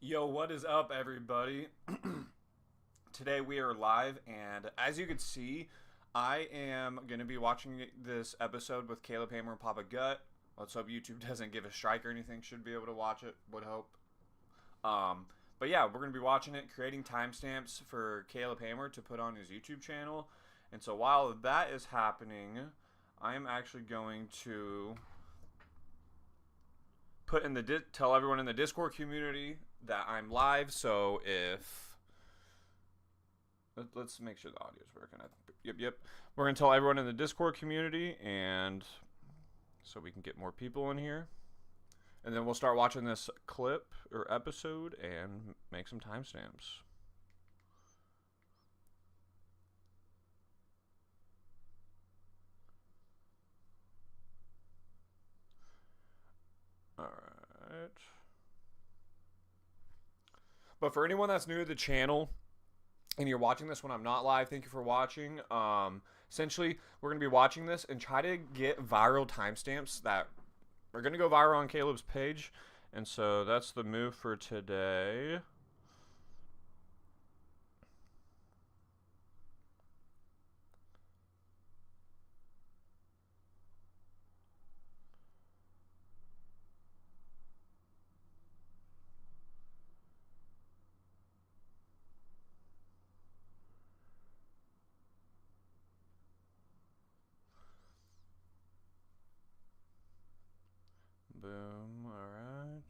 Yo, what is up, everybody? Today we are live, and as you can see, I am going to be watching this episode with Caleb Hammer and Papa Gut. Let's hope YouTube doesn't give a strike or anything. Should be able to watch it, would hope. But yeah, we're going to be watching it, creating timestamps for Caleb Hammer to put on his YouTube channel. And so while that is happening, I am actually going to put in the tell everyone in the Discord community that I'm live. So if let's make sure the audio is working. Yep. We're gonna tell everyone in the Discord community, and so we can get more people in here, and then we'll start watching this clip or episode and make some timestamps. All right. But for anyone that's new to the channel and you're watching this when I'm not live, thank you for watching. Essentially, we're going to be watching this and try to get viral timestamps that are going to go viral on Caleb's page. And so that's the move for today. Boom, alright.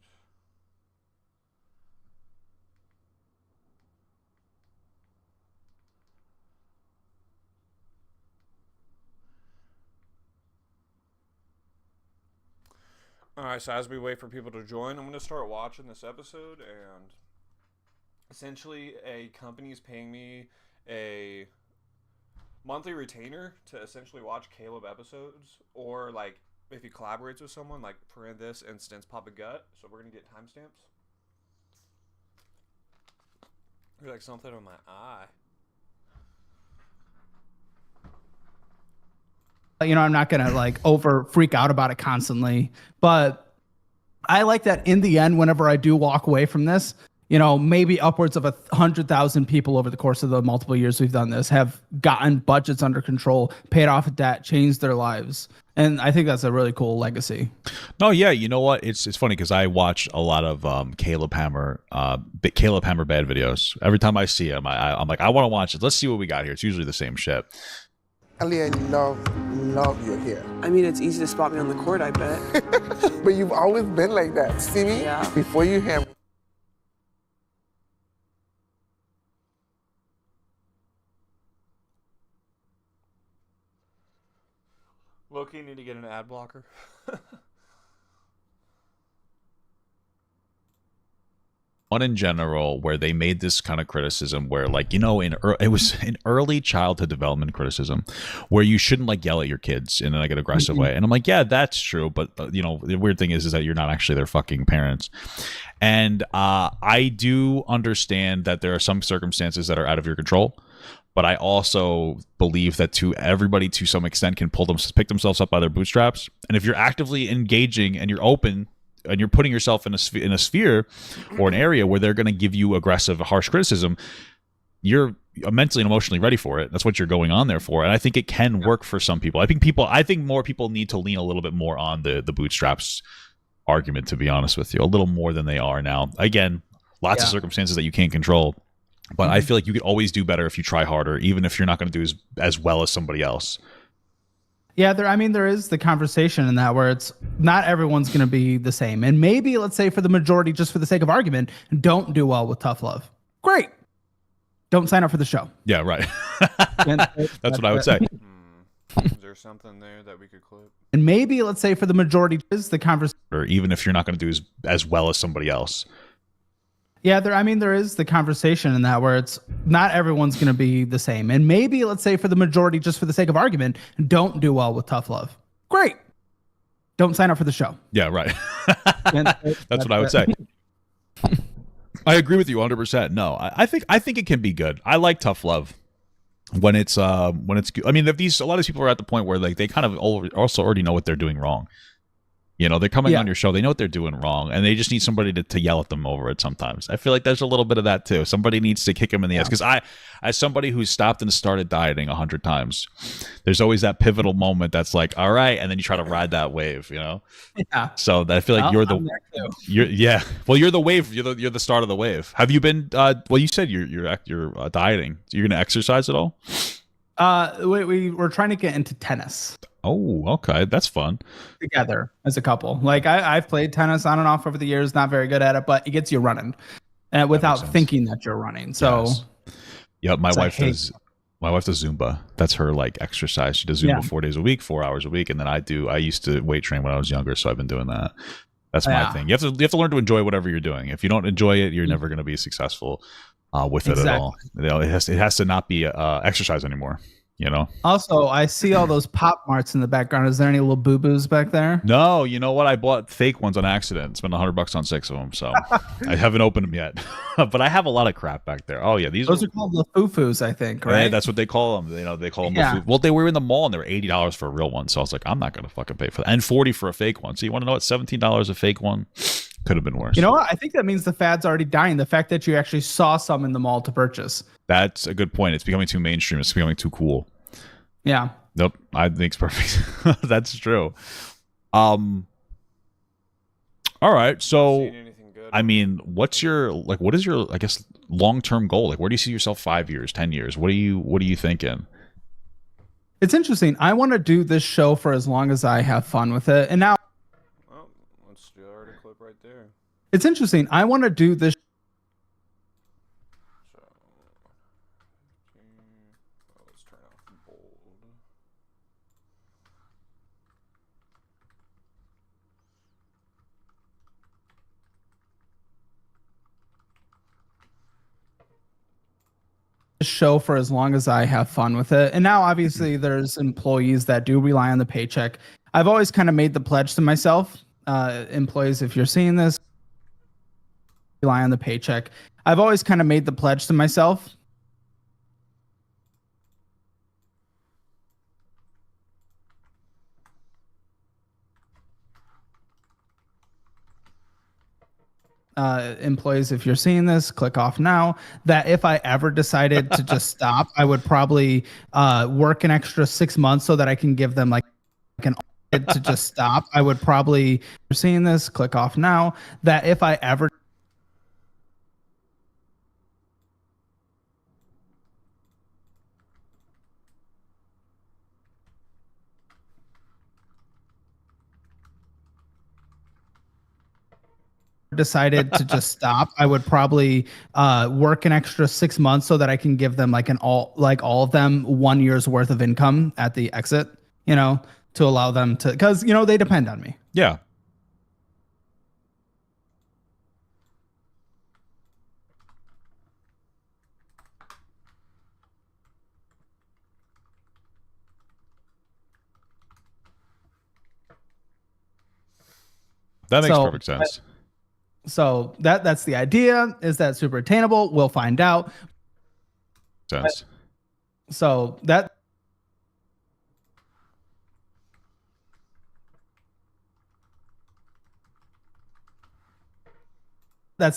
Alright, so as we wait for people to join, I'm going to start watching this episode, and essentially a company is paying me a monthly retainer to essentially watch Caleb episodes, or like if he collaborates with someone, like for in this instance, Papa Gut. So we're gonna get timestamps. There's like something on my eye. I'm not gonna like over freak out about it constantly, but I like that in the end, whenever I do walk away from this, maybe upwards of 100,000 people over the course of the multiple years we've done this have gotten budgets under control, paid off debt, changed their lives. And I think that's a really cool legacy. No, yeah, you know what? It's funny because I watch a lot of Caleb Hammer bad videos. Every time I see him, I'm like, I want to watch it. Let's see what we got here. It's usually the same shit. Ali, I love your hair. I mean, it's easy to spot me on the court, I bet. But you've always been like that. See me? Yeah. Before you have. Loki, need to get an ad blocker. One in general where they made this kind of criticism where it was an early childhood development criticism where you shouldn't like yell at your kids in like an aggressive way. And I'm like, yeah, that's true. But the weird thing is that you're not actually their fucking parents. And I do understand that there are some circumstances that are out of your control. But I also believe that everybody to some extent can pick themselves up by their bootstraps. And if you're actively engaging and you're open and you're putting yourself in a sphere or an area where they're going to give you aggressive, harsh criticism, you're mentally and emotionally ready for it. That's what you're going on there for. And I think it can work for some people. I think more people need to lean a little bit more on the bootstraps argument, to be honest with you, a little more than they are now. Again, lots of circumstances that you can't control. But I feel like you could always do better if you try harder, even if you're not going to do as well as somebody else. Yeah, there is the conversation in that where it's not everyone's going to be the same. And maybe, let's say for the majority, just for the sake of argument, don't do well with tough love. Great. Don't sign up for the show. Yeah, right. That's what I would say. Is there something there that we could clip? And maybe, let's say for the majority, is the conversation. Or even if you're not going to do as well as somebody else. Yeah, there is the conversation in that where it's not everyone's going to be the same. And maybe, let's say for the majority, just for the sake of argument, don't do well with tough love. Great. Don't sign up for the show. Yeah, right. That's what I would say. I agree with you 100%. No, I think it can be good. I like tough love when it's good. I mean, a lot of these people are at the point where like they kind of also already know what they're doing wrong. You know, they're coming Yeah. on your show. They know what they're doing wrong, and they just need somebody to yell at them over it sometimes. I feel like there's a little bit of that too. Somebody needs to kick them in the ass. Because as somebody who's stopped and started dieting 100 times, there's always that pivotal moment that's like, all right, and then you try to ride that wave, you know? Yeah. So I feel like you're I'm there too. you're the wave. You're the start of the wave. Have you been? Well, you said you're dieting. You're gonna exercise at all? We're trying to get into tennis Oh, okay, that's fun. together as a couple. Like I've played tennis on and off over the years, not very good at it, but it gets you running without sense. thinking that you're running. So Yes. Yeah, my It's like, wife hey- does. My wife does Zumba. That's her like exercise. She does Zumba Yeah. 4 days a week, 4 hours a week, and then I used to weight train when I was younger, so I've been doing that. That's my Yeah. thing. You have to learn to enjoy whatever you're doing. If you don't enjoy it, you're never going to be successful with it at all. You know, it has to not be exercise anymore. You know. also I see all those pop marts in the background. Is there any little boo-boos back there? No, you know what? I bought fake ones on accident. Spent $100 on 6 of them, so I haven't opened them yet. But I have a lot of crap back there. Oh yeah, Those are called the foo-foos, I think, Yeah, right? that's what they call them. You know, they call them. Yeah. Well, they were in the mall and they were $80 for a real one. So I was like, I'm not gonna fucking pay for that. And 40 for a fake one. So you want to know what? $17 a fake one could have been worse. You know what? I think that means the fad's already dying. The fact that you actually saw some in the mall to purchase. That's a good point. It's becoming too mainstream. It's becoming too cool. Yeah. Nope, I think it's perfect. That's true. All right. So Seen anything good? I mean, what is your I guess long-term goal? Like, where do you see yourself 5 years, 10 years? What are you thinking? It's interesting. I want to do this show for as long as I have fun with it. And now Well, let's do our clip right there. it's interesting. I want to do this So, let's turn off bold. show for as long as I have fun with it. And now obviously there's employees that do rely on the paycheck. I've always kind of made the pledge to myself, employees, if you're seeing this, rely on the paycheck. I've always kind of made the pledge to myself. Employees, if you're seeing this, click off now. That if I ever decided to just stop, I would probably work an extra 6 months so that I can give them like an to just stop. I would probably, if you're seeing this, click off now. That if I ever decided to just stop, I would probably work an extra 6 months so that I can give them like all of them 1 year's worth of income at the exit, you know, to allow them to, because you know they depend on me. Yeah. That makes So, perfect sense. So that's the idea. Is that super attainable? We'll find out. Sense. So that's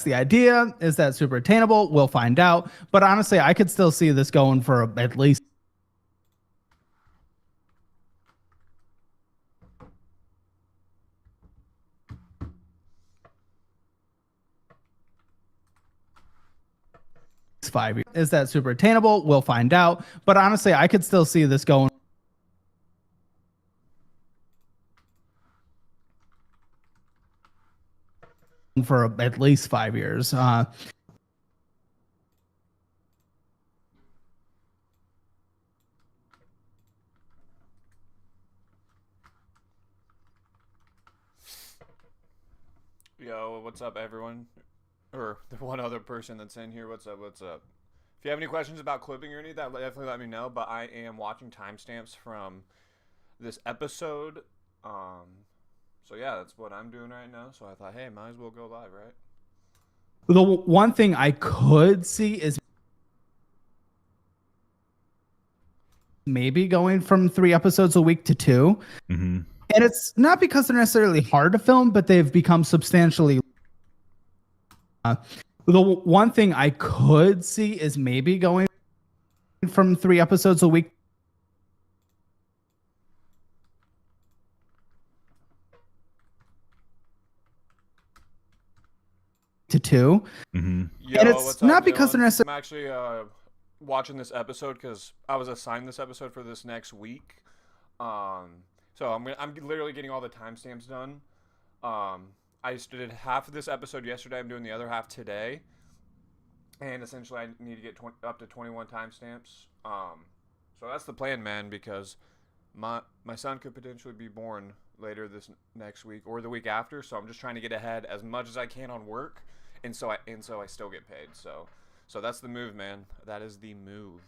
the idea. Is that super attainable? We'll find out. But honestly, I could still see this going for at least five years. Is that super attainable? We'll find out. But honestly, I could still see this going for at least 5 years. Yo, what's up, everyone? Or the one other person that's in here. What's up? What's up? If you have any questions about clipping or any of that, definitely let me know. But I am watching timestamps from this episode. So yeah, that's what I'm doing right now. So I thought, hey, might as well go live, right? The one thing I could see is maybe going from 3 episodes a week to 2. Mm-hmm. And it's not because they're necessarily hard to film, but they've become substantially. The one thing I could see is maybe going from 3 episodes a week to 2. Mm-hmm. Yo, And it's what's not up, because Dylan? they're necessarily. I'm actually watching this episode because I was assigned this episode for this next week. So I'm literally getting all the timestamps done. I just did half of this episode yesterday. I'm doing the other half today, and essentially I need to get up to 21 timestamps. So that's the plan, man. Because my son could potentially be born later this next week or the week after. So I'm just trying to get ahead as much as I can on work, and so I still get paid. So that's the move, man. That is the move.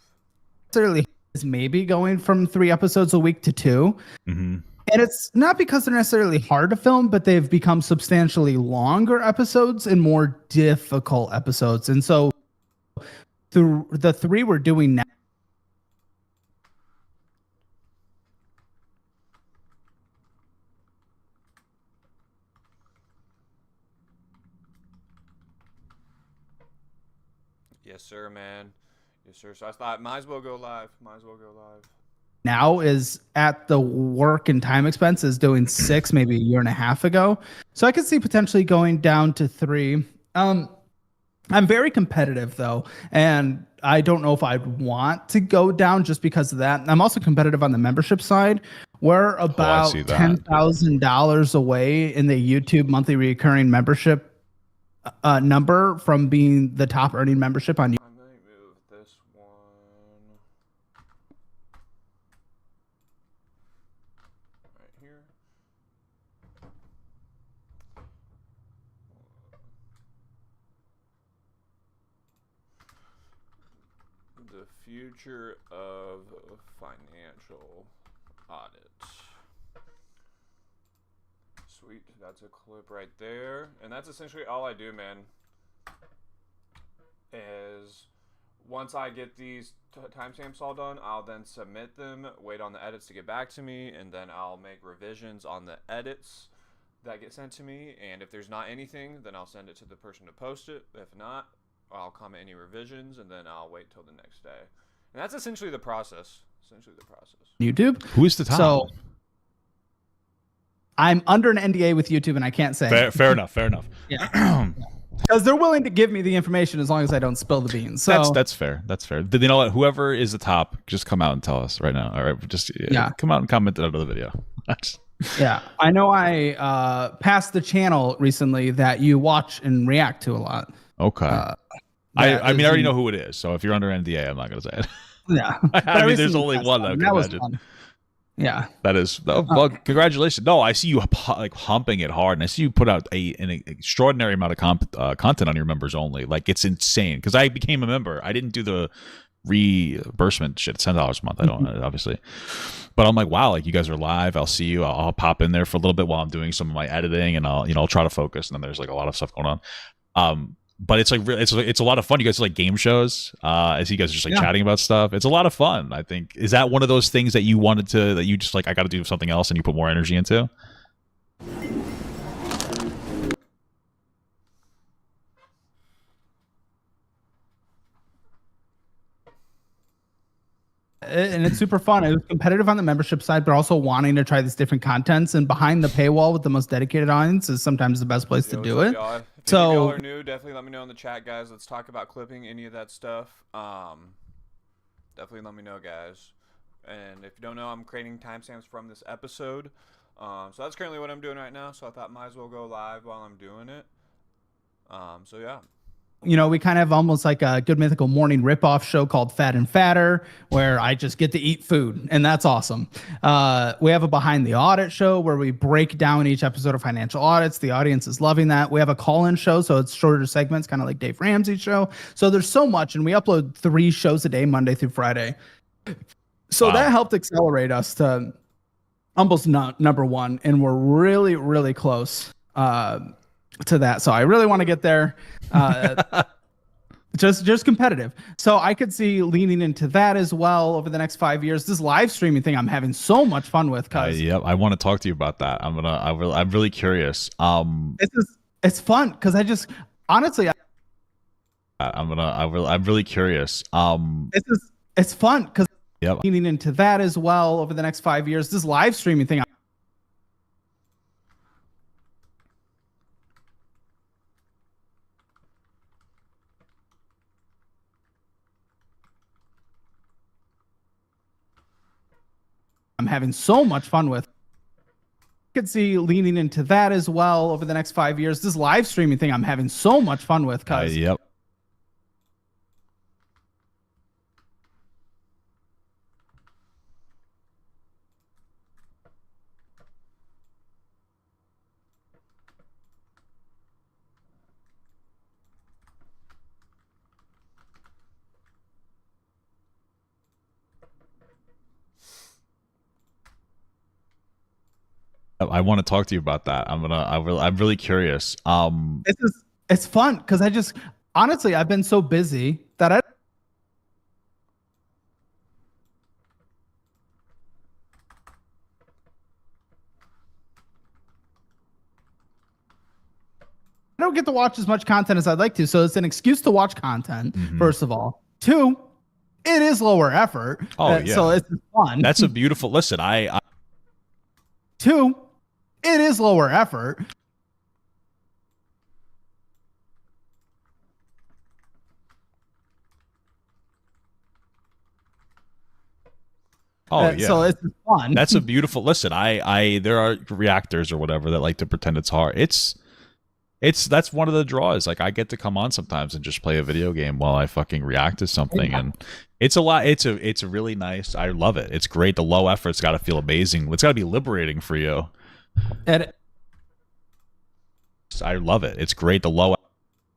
Necessarily is maybe going from 3 episodes a week to 2. Mm-hmm. And it's not because they're necessarily hard to film, but they've become substantially longer episodes and more difficult episodes. And so the 3 we're doing now. Yes, sir, man. Yes, sir. So I thought might as well go live. Now is at the work and time expenses doing 6 maybe a year and a half ago. So I could see potentially going down to 3. I'm very competitive though, and I don't know if I'd want to go down just because of that. I'm also competitive on the membership side. We're about see that. $10,000 away in the YouTube monthly recurring membership number from being the top earning membership on YouTube. I might move this one right here. The future of financial audit. Sweet, that's a clip right there. And that's essentially all I do, man. Is once I get these timestamps all done, I'll then submit them, wait on the edits to get back to me, and then I'll make revisions on the edits that get sent to me. And if there's not anything, then I'll send it to the person to post it. If not, I'll comment any revisions, and then I'll wait till the next day. And that's essentially the process. YouTube. Who is the top? So I'm under an NDA with YouTube, and I can't say. Fair enough. Yeah. Because they're willing to give me the information as long as I don't spill the beans. So That's fair. Then you know what? Whoever is the top, just come out and tell us right now. All right, just come out and comment under the video. yeah, I know I passed the channel recently that you watch and react to a lot. Okay. I mean, I already know who it is. So if you're under NDA, I'm not going to say it. Yeah. I mean, there's only one I can imagine. Fun. Yeah. That is well. Congratulations. No, I see you like humping it hard, and I see you put out an extraordinary amount of content on your members only. Like it's insane. Because I became a member, I didn't do the reimbursement shit. It's $10 a month. I don't obviously, but I'm like, wow, like you guys are live. I'll see you. I'll pop in there for a little bit while I'm doing some of my editing, and I'll try to focus. And then there's like a lot of stuff going on. But it's like it's a lot of fun. You guys do like game shows, as you guys are just like chatting about stuff. It's a lot of fun. I think is that one of those things that you just like I got to do something else and you put more energy into. And it's super fun. It was competitive on the membership side, but also wanting to try these different contents. And behind the paywall with the most dedicated audience is sometimes the best place to do it. If any of y'all are new, definitely let me know in the chat, guys. Let's talk about clipping, any of that stuff. Definitely let me know, guys. And if you don't know, I'm creating timestamps from this episode. So that's currently what I'm doing right now. So I thought might as well go live while I'm doing it. So yeah. You know, we kind of have almost like a Good Mythical Morning ripoff show called Fat and Fatter, where I just get to eat food, and that's awesome. We have a Behind the Audit show where we break down each episode of financial audits. The audience is loving that. We have a call-in show, so it's shorter segments, kind of like Dave Ramsey's show. So there's so much, and we upload 3 shows a day, Monday through Friday. So that helped accelerate us to almost number 1, and we're really, really close to that. So I really want to get there. just competitive. So I could see leaning into that as well over the next 5 years. This live streaming thing I'm having so much fun with because Yep, I want to talk to you about that. I'm really curious. it's fun because I just honestly I'm really curious. it's fun because Yep. leaning into that as well over the next 5 years. This live streaming thing I'm having so much fun with. I could see leaning into that as well over the next 5 years. This live streaming thing I'm having so much fun with because Yep. I want to talk to you about that. I'm really curious. it's fun because I just honestly I've been so busy that I don't get to watch as much content as I'd like to. So it's an excuse to watch content, first of all. Two, it is lower effort. Oh, yeah. So it's fun. That's a beautiful. Listen, I Two, it is lower effort. oh yeah. So it's fun. That's a beautiful. Listen, I there are reactors or whatever that like to pretend it's hard. That's one of the draws. Like I get to come on sometimes and just play a video game while I fucking react to something, and it's a lot. It's a really nice. I love it. It's great. The low effort's got to feel amazing. It's got to be liberating for you. And I love it. It's great. The low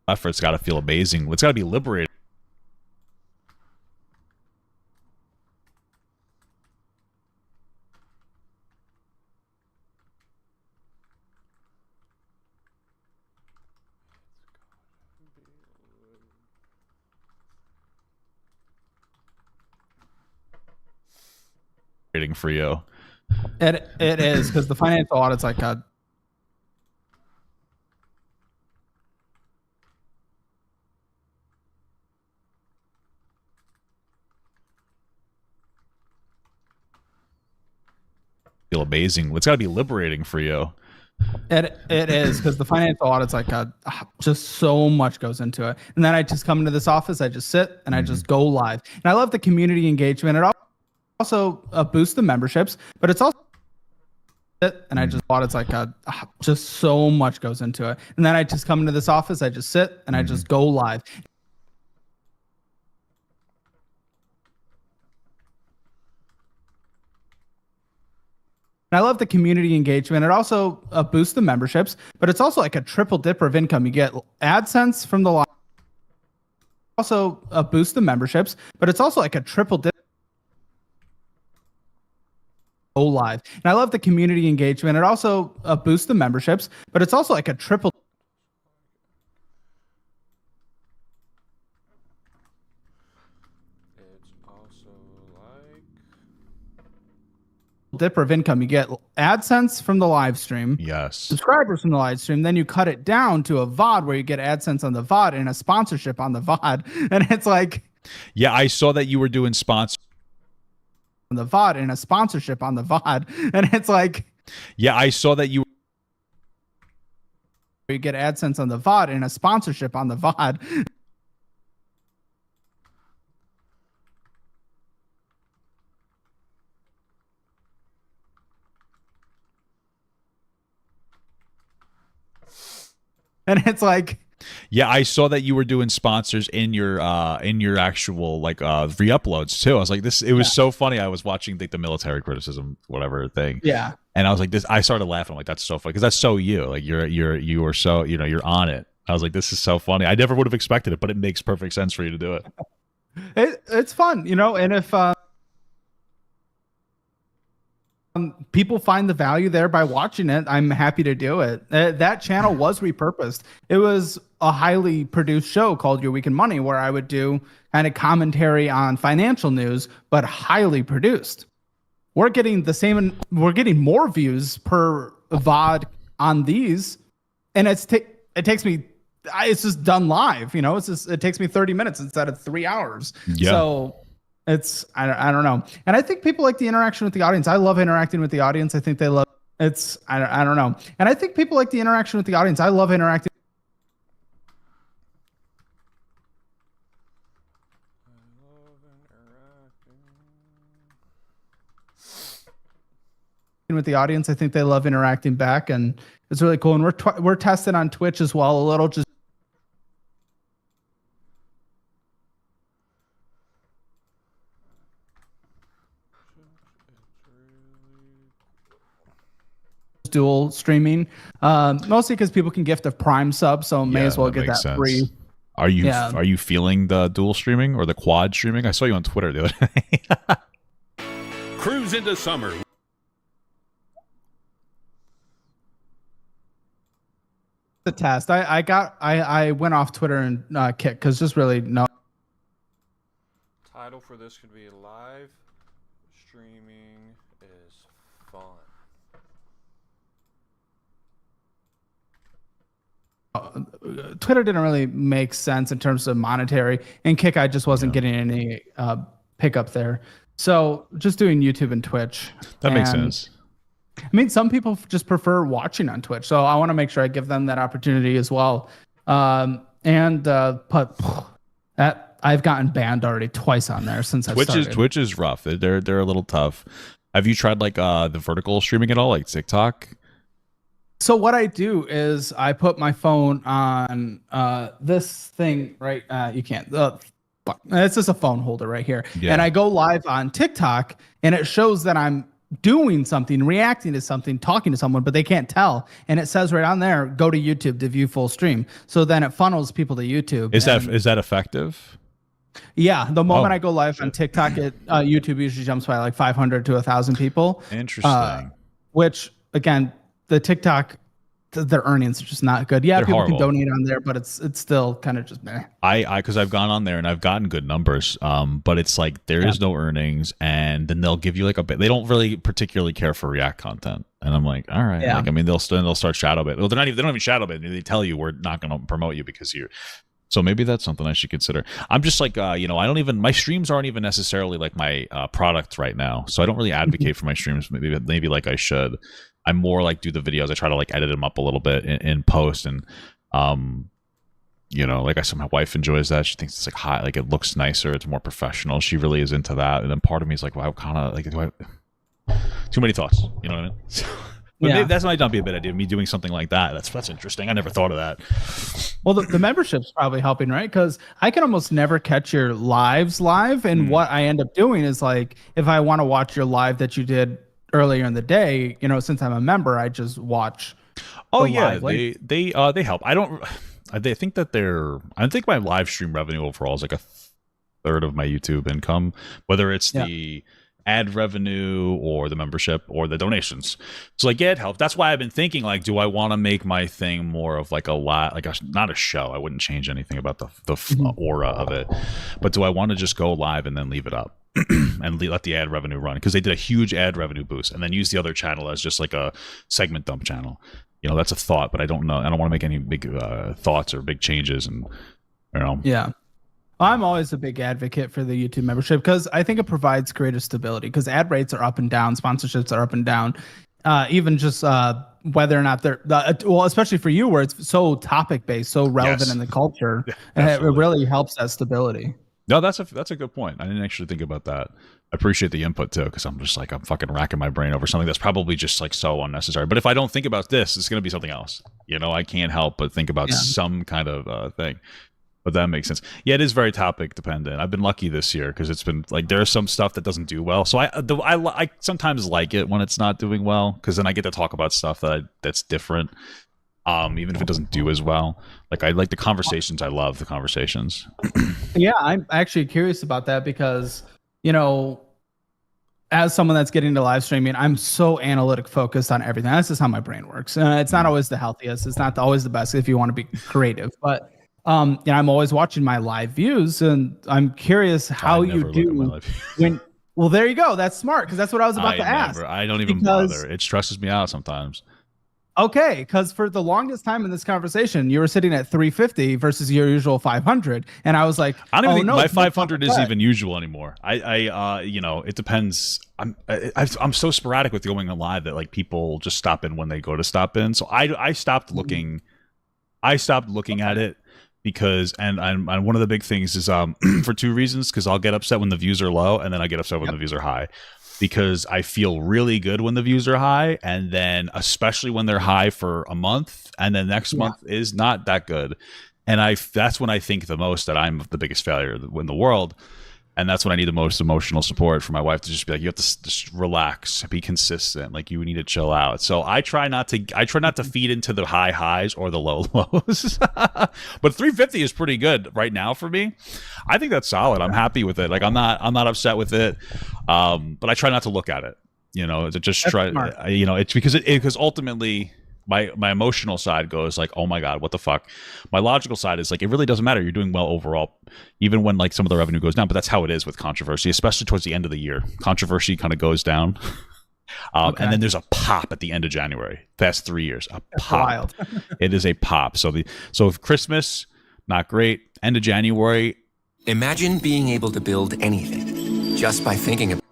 effort's got to feel amazing. It's got to be liberating. For you. it is because the financial audit's like a Feel amazing. It's got to be liberating for you. it is because the financial audit's like a just so much goes into it. And then I just come into this office, I just sit and I just go live. And I love the community engagement. It also boosts the memberships, but it's also and I just audits like a just so much goes into it. And then I just come into this office, I just sit and I just go live. And I love the community engagement. It also boosts the memberships, but it's also like a triple dipper of income. You get AdSense from the live. Also boosts the memberships, but it's also like a triple dip. Go live. And I love the community engagement. It also boosts the memberships, but it's also like a triple It's also like dipper of income. You get AdSense from the live stream, Yes. subscribers from the live stream, then you cut it down to a VOD where you get AdSense on the VOD and a sponsorship on the VOD. And it's like Yeah, I saw that you were doing sponsor. on the VOD and a sponsorship on the VOD. And it's like Yeah, I saw that you. you get AdSense on the VOD and a sponsorship on the VOD. And it's like Yeah, I saw that you were doing sponsors in your actual like re-uploads too. I was like, this. It was so funny. I was watching the military criticism whatever thing. yeah. And I was like, this. I started laughing. I'm like, that's so funny because that's so you. Like you are so you're on it. I was like, this is so funny. I never would have expected it, but it makes perfect sense for you to do it. It's fun, and if people find the value there by watching it, I'm happy to do it. That channel was repurposed. It was a highly produced show called Your Week in Money, where I would do kind of commentary on financial news, but highly produced. We're getting more views per VOD on these, and it takes me. It's just done live, it takes me 30 minutes instead of 3 hours. Yeah. So it's, I don't know. And I think people like the interaction with the audience. I love interacting with the audience. I think they love it's, I don't know. And I think people like the interaction with the audience. I love interacting with the audience. I think they love interacting back, and it's really cool. And we're testing on Twitch as well a little, just dual streaming, mostly because people can gift a Prime sub, so may as well get that sense. free. Are you feeling the dual streaming or the quad streaming? I saw you on Twitter the other day. Cruise into summer. The test. I went off Twitter and kicked because just really no. Title for this could be live streaming is fun. Twitter didn't really make sense in terms of monetary, and Kick I just wasn't getting any pickup there. So just doing YouTube and Twitch. That makes sense. I mean, some people just prefer watching on Twitch, so I want to make sure I give them that opportunity as well. But that I've gotten banned already twice on there since I started. Twitch is rough. They're a little tough. Have you tried like the vertical streaming at all, like TikTok? So what I do is I put my phone on this thing, right? You can't. It's just a phone holder right here, and I go live on TikTok, and it shows that I'm doing something, reacting to something, talking to someone, but they can't tell. And it says right on there, go to YouTube to view full stream. So then it funnels people to YouTube. Is that effective? Yeah. The moment I go live on TikTok, YouTube usually jumps by like 500 to 1,000 people. Interesting. Which again, the TikTok, their earnings are just not good. Yeah, They're people horrible. can donate on there, but it's still kind of just meh. Because I've gone on there and I've gotten good numbers, but it's like there is no earnings, and then they'll give you like a bit. They don't really particularly care for React content, and I'm like, all right. Like, I mean, they'll start shadow bit. Well, they don't even shadow bit. They tell you we're not going to promote you because you're. So maybe that's something I should consider. I'm just like, I don't even, my streams aren't even necessarily like my product right now, so I don't really advocate for my streams. Maybe like I should. I'm more like do the videos. I try to like edit them up a little bit in post, and like I said, my wife enjoys that. She thinks it's like hot, like it looks nicer, it's more professional. She really is into that. And then part of me is like, well, kind of like, too many thoughts, you know what I mean? But maybe that might not be a bad idea. Me doing something like that. That's interesting. I never thought of that. Well, the membership's probably helping, right? Because I can almost never catch your lives live, and what I end up doing is like, if I want to watch your live that you did earlier in the day, since I'm a member, I just watch. Oh yeah, they help. I think my live stream revenue overall is like a third of my YouTube income, whether it's the ad revenue or the membership or the donations. So like, it helps. That's why I've been thinking like, do I want to make my thing more of like not a show? I wouldn't change anything about the aura of it, but do I want to just go live and then leave it up? And let the ad revenue run, because they did a huge ad revenue boost, and then use the other channel as just like a segment dump channel. That's a thought, but I don't know. I don't want to make any big thoughts or big changes, and Yeah, I'm always a big advocate for the YouTube membership because I think it provides greater stability. Because ad rates are up and down, sponsorships are up and down, even just whether or not they're especially for you where it's so topic based, so relevant in the culture, and it really helps that stability. No, that's a good point. I didn't actually think about that. I appreciate the input too, because I'm just like, I'm fucking racking my brain over something that's probably just like so unnecessary. But if I don't think about this, it's going to be something else. I can't help but think about some kind of thing. But that makes sense. Yeah, it is very topic dependent. I've been lucky this year because it's been like there's some stuff that doesn't do well. So I sometimes like it when it's not doing well, because then I get to talk about stuff that's different. Even if it doesn't do as well. Like I like the conversations. I love the conversations. Yeah, I'm actually curious about that because, as someone that's getting into live streaming, I'm so analytic focused on everything. That's just how my brain works. It's not always the healthiest. It's not always the best if you want to be creative. But I'm always watching my live views, and I'm curious how I you never look at my do live. when. Well, there you go. That's smart because that's what I was about to ask. I don't even Because bother. It stresses me out sometimes. okay, because for the longest time in this conversation, you were sitting at 350 versus your usual 500, and I was like, I don't even think no, my it's not 500 is that. even usual anymore. It depends. I'm so sporadic with going live that like people just stop in when they go to stop in. So I stopped looking. I stopped looking at it because and one of the big things is for two reasons, because I'll get upset when the views are low, and then I get upset when the views are high. Because I feel really good when the views are high, and then especially when they're high for a month, and then next month is not that good, and that's when I think the most that I'm the biggest failure in the world, and that's when I need the most emotional support from my wife to just be like, you have to just relax, be consistent, like you need to chill out. So I try not to feed into the high highs or the low lows. But 350 is pretty good right now for me. I think that's solid. I'm happy with it. Like I'm not upset with it. But I try not to look at it. To just That's try. smart. It's because ultimately my emotional side goes like, oh my god, what the fuck. My logical side is like, it really doesn't matter. You're doing well overall, even when like some of the revenue goes down. But that's how it is with controversy, especially towards the end of the year. Controversy kind of goes down. Okay. And then there's a pop at the end of January. Past 3 years, a That's pop. wild. It is a pop. So if Christmas, not great. End of January, Imagine being able to build anything just by thinking about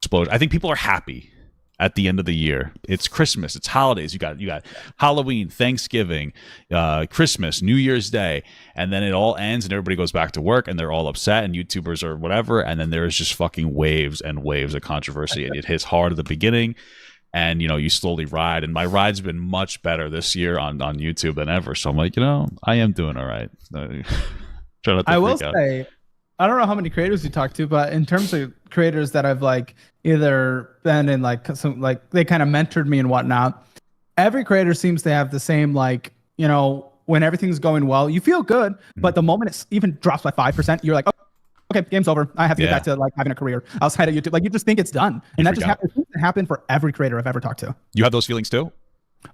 explosion. I think people are happy at the end of the year. It's Christmas, it's holidays. You got Halloween, Thanksgiving, Christmas, New Year's Day, and then it all ends and everybody goes back to work and they're all upset and YouTubers or whatever, and then there's just fucking waves and waves of controversy, and it hits hard at the beginning, and you slowly ride. And my ride's been much better this year on YouTube than ever. So I'm like, I am doing all right. Try not to I will freak out. say, I don't know how many creators you talk to, but in terms of creators that I've like either been in like some like they kind of mentored me and whatnot, every creator seems to have the same like when everything's going well, you feel good, but the moment it even drops by 5%, you're like, oh, okay, game's over. I have to get back to like having a career outside of YouTube. Like you just think it's done, and that just happened for every creator I've ever talked to. You have those feelings too?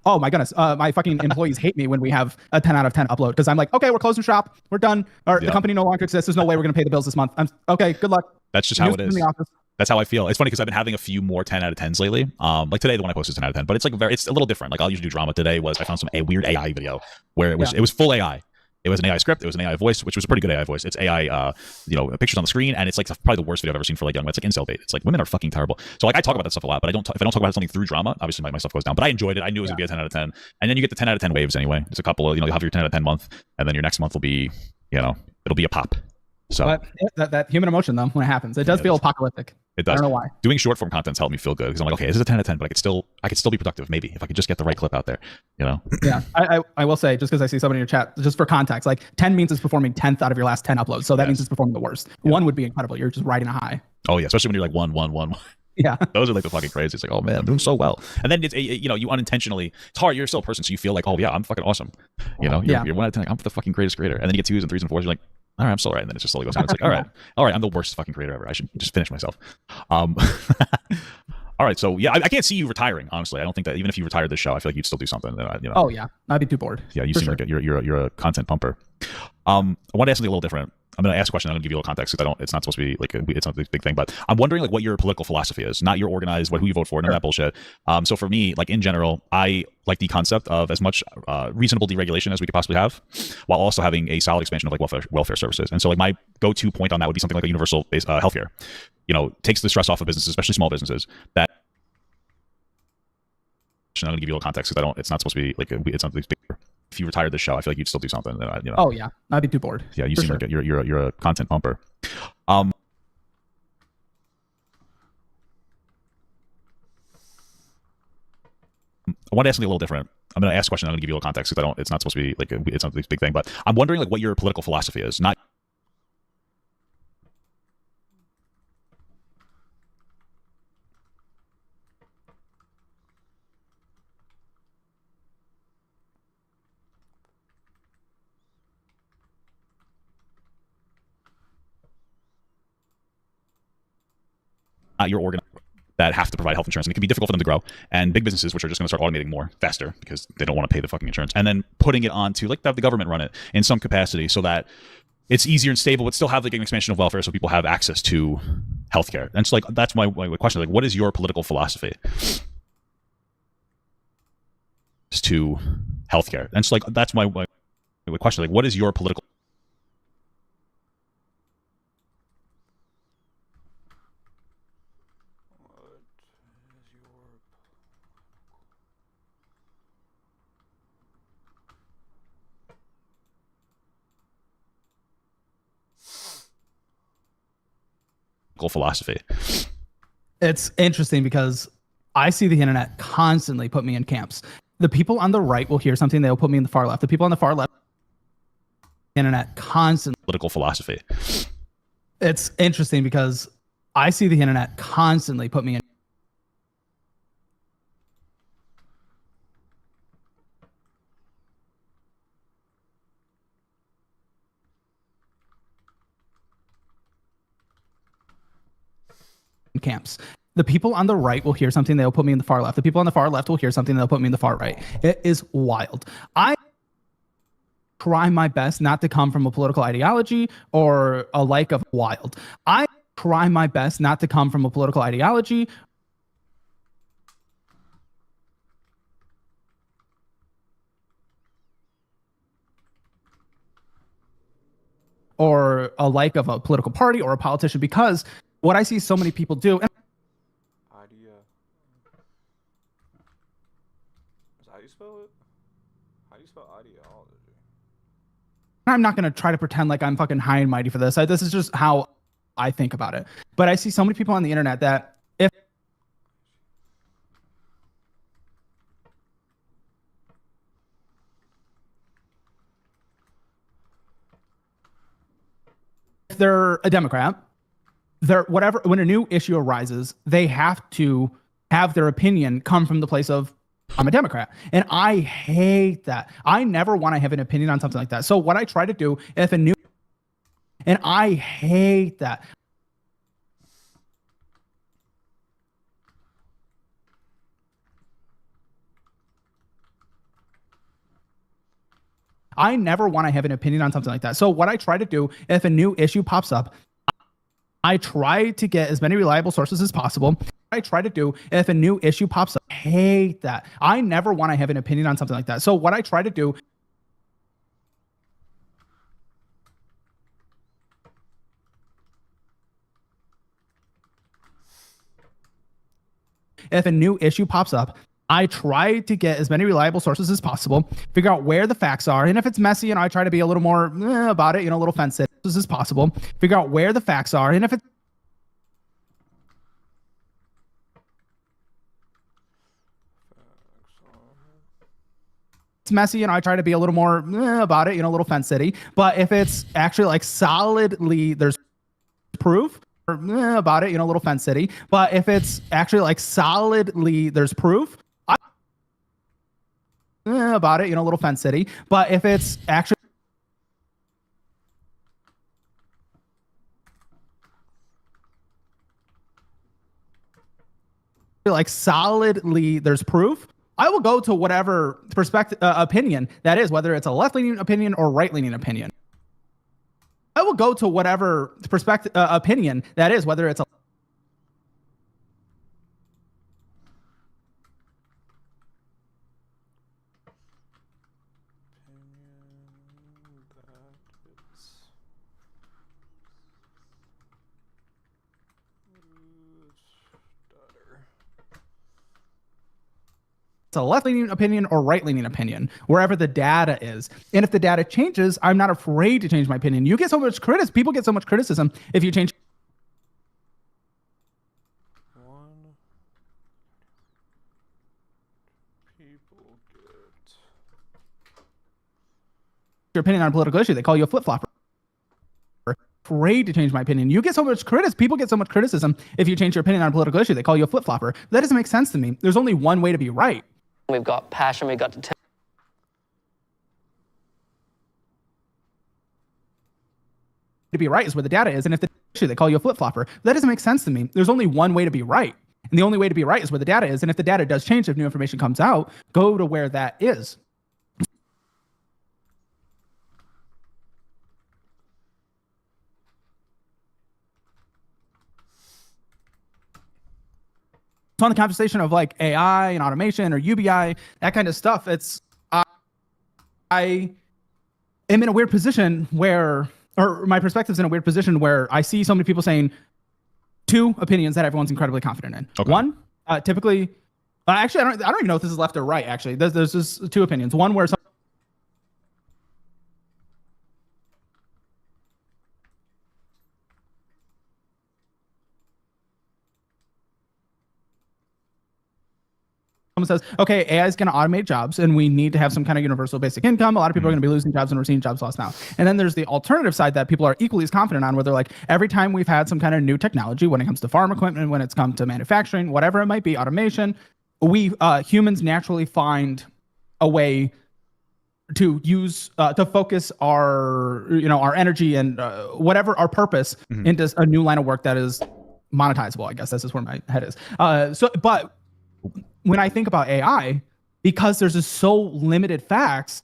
Oh my goodness. My fucking employees hate me when we have a 10 out of 10 upload because I'm like, okay, we're closing shop. We're done. Or the company no longer exists. There's no way we're going to pay the bills this month. Okay, good luck. That's just how it is. In the office. That's how I feel. It's funny because I've been having a few more 10 out of 10s lately. Like today, the one I posted is 10 out of 10, but it's like it's a little different. Like I'll usually do drama. Today I found some weird AI video where it was full AI. It was an AI script. It was an AI voice, which was a pretty good AI voice. It's AI, pictures on the screen, and it's like probably the worst video I've ever seen for like young men. It's like incel bait. It's like women are fucking terrible. So like I talk about that stuff a lot, but if I don't talk about something through drama, obviously my stuff goes down. But I enjoyed it. I knew it was gonna be a 10 out of 10, and then you get the 10 out of 10 waves anyway. It's a couple of you'll have your 10 out of 10 month, and then your next month will be it'll be a pop. So but that human emotion though, when it happens, it does feel apocalyptic. It does. I don't know why. Doing short form content's helped me feel good because I'm like, okay, this is a 10 out of 10, but I could still be productive maybe if I could just get the right clip out there, Yeah, I will say, just because I see somebody in your chat, just for context, like 10 means it's performing 10th out of your last 10 uploads, so that means it's performing the worst. One would be incredible. You're just riding a high. Oh yeah, especially when you're like one. Yeah, those are like the fucking crazy. It's like, oh man, I'm doing so well, and then it's you unintentionally. It's hard. You're still a person, so you feel like, oh yeah, I'm fucking awesome. You're 1 out of 10. Like, I'm the fucking greatest creator, and then you get 2s and 3s and 4s. You're like, all right, I'm still right, and then it just slowly goes down. It's like, all right, I'm the worst fucking creator ever. I should just finish myself. All right, so yeah, I can't see you retiring. Honestly, I don't think that even if you retired this show, I feel like you'd still do something. Oh yeah, I'd be too bored. Yeah, you seem like you're a content pumper. I want to ask something a little different. I'm going to ask a question. I'm going to give you a little context because it's not supposed to be like it's not a big thing, but I'm wondering like what your political philosophy is, not your organized, who you vote for, none of that bullshit. So for me, like in general, I like the concept of as much reasonable deregulation as we could possibly have, while also having a solid expansion of like welfare services. And so like my go-to point on that would be something like a universal healthcare. Takes the stress off of businesses, especially small businesses. That I'm going to give you a little context because it's not supposed to be like it's not big. If you retired this show, I feel like you'd still do something. Oh yeah, I'd be too bored. Yeah, you seem like you're a content pumper. I want to ask something a little different. I'm going to ask a question. I'm going to give you a little context because it's not supposed to be like it's not a big thing, but I'm wondering like what your political philosophy is, not. Your organ. that have to provide health insurance, and it can be difficult for them to grow, and big businesses which are just going to start automating more faster because they don't want to pay the fucking insurance, and then putting it onto like have the government run it in some capacity so that it's easier and stable, but still have like an expansion of welfare so people have access to healthcare. And it's like that's my question. Like, what is your political philosophy to healthcare? And it's like that's my question. Like, what is your political philosophy? It's interesting because I see the internet constantly put me in camps. The people on the right will hear something, they'll put me in the far left. The people on the far left, internet constantly Political philosophy. It's interesting because I see the internet constantly put me in camps. The people on the right will hear something, they'll put me in the far left. The people on the far left will hear something, they'll put me in the far right. It is wild. I try my best not to come from a political ideology or a like of wild. I try my best not to come from a political ideology or a like of a political party or a politician, because what I see so many people do, and Idea. Is that how you spell it? How do you spell ideology? I'm not going to try to pretend like I'm fucking high and mighty for this. This is just how I think about it. But I see so many people on the internet that if they're a Democrat, they're whatever, when a new issue arises, they have to have their opinion come from the place of I'm a Democrat. And I hate that. I never want to have an opinion on something like that. So what I try to do if a new, and I hate that. I never want to have an opinion on something like that. So what I try to do if a new issue pops up, I try to get as many reliable sources as possible. I try to do if a new issue pops up. I hate that. I never want to have an opinion on something like that. So what I try to do if a new issue pops up, I try to get as many reliable sources as possible, figure out where the facts are. And if it's messy, I try to be a little more about it, a little fence sitters as possible, figure out where the facts are. And if it's messy, I try to be a little more about it, a little fence city. But if it's actually like solidly, there's proof about it, a little fence city. But if it's actually like solidly, there's proof about it, a little fence city. But if it's actually like solidly, there's proof, I will go to whatever perspective, opinion that is, whether it's a left-leaning opinion or right-leaning opinion. I will go to whatever perspective, opinion that is, whether it's a a left-leaning opinion or right-leaning opinion, wherever the data is. And if the data changes, I'm not afraid to change my opinion. You get so much criticism. People get so much criticism if you change your opinion on a political issue. They call you a flip-flopper. Afraid to change my opinion. You get so much criticism. People get so much criticism if you change your opinion on a political issue. They call you a flip-flopper. That doesn't make sense to me. There's only one way to be right. We've got passion, we've got determination. To be right is where the data is, and if the issue, they call you a flip-flopper. That doesn't make sense to me. There's only one way to be right. And the only way to be right is where the data is. And if the data does change, if new information comes out, go to where that is. So on the conversation of like AI and automation or UBI, that kind of stuff, it's I am in a weird position where, or my perspective's in a weird position where I see so many people saying two opinions that everyone's incredibly confident in. Okay. One, typically, actually, I don't even know if this is left or right. Actually, there's just two opinions. One where someone says, okay, AI is going to automate jobs and we need to have some kind of universal basic income. A lot of people are going to be losing jobs and we're seeing jobs lost now. And then there's the alternative side that people are equally as confident on, where they're like, every time we've had some kind of new technology, when it comes to farm equipment, when it's come to manufacturing, whatever it might be, automation, we humans naturally find a way to use to focus our our energy and whatever our purpose into a new line of work that is monetizable. I guess that's just where my head is. But when I think about AI, because there's just so limited facts,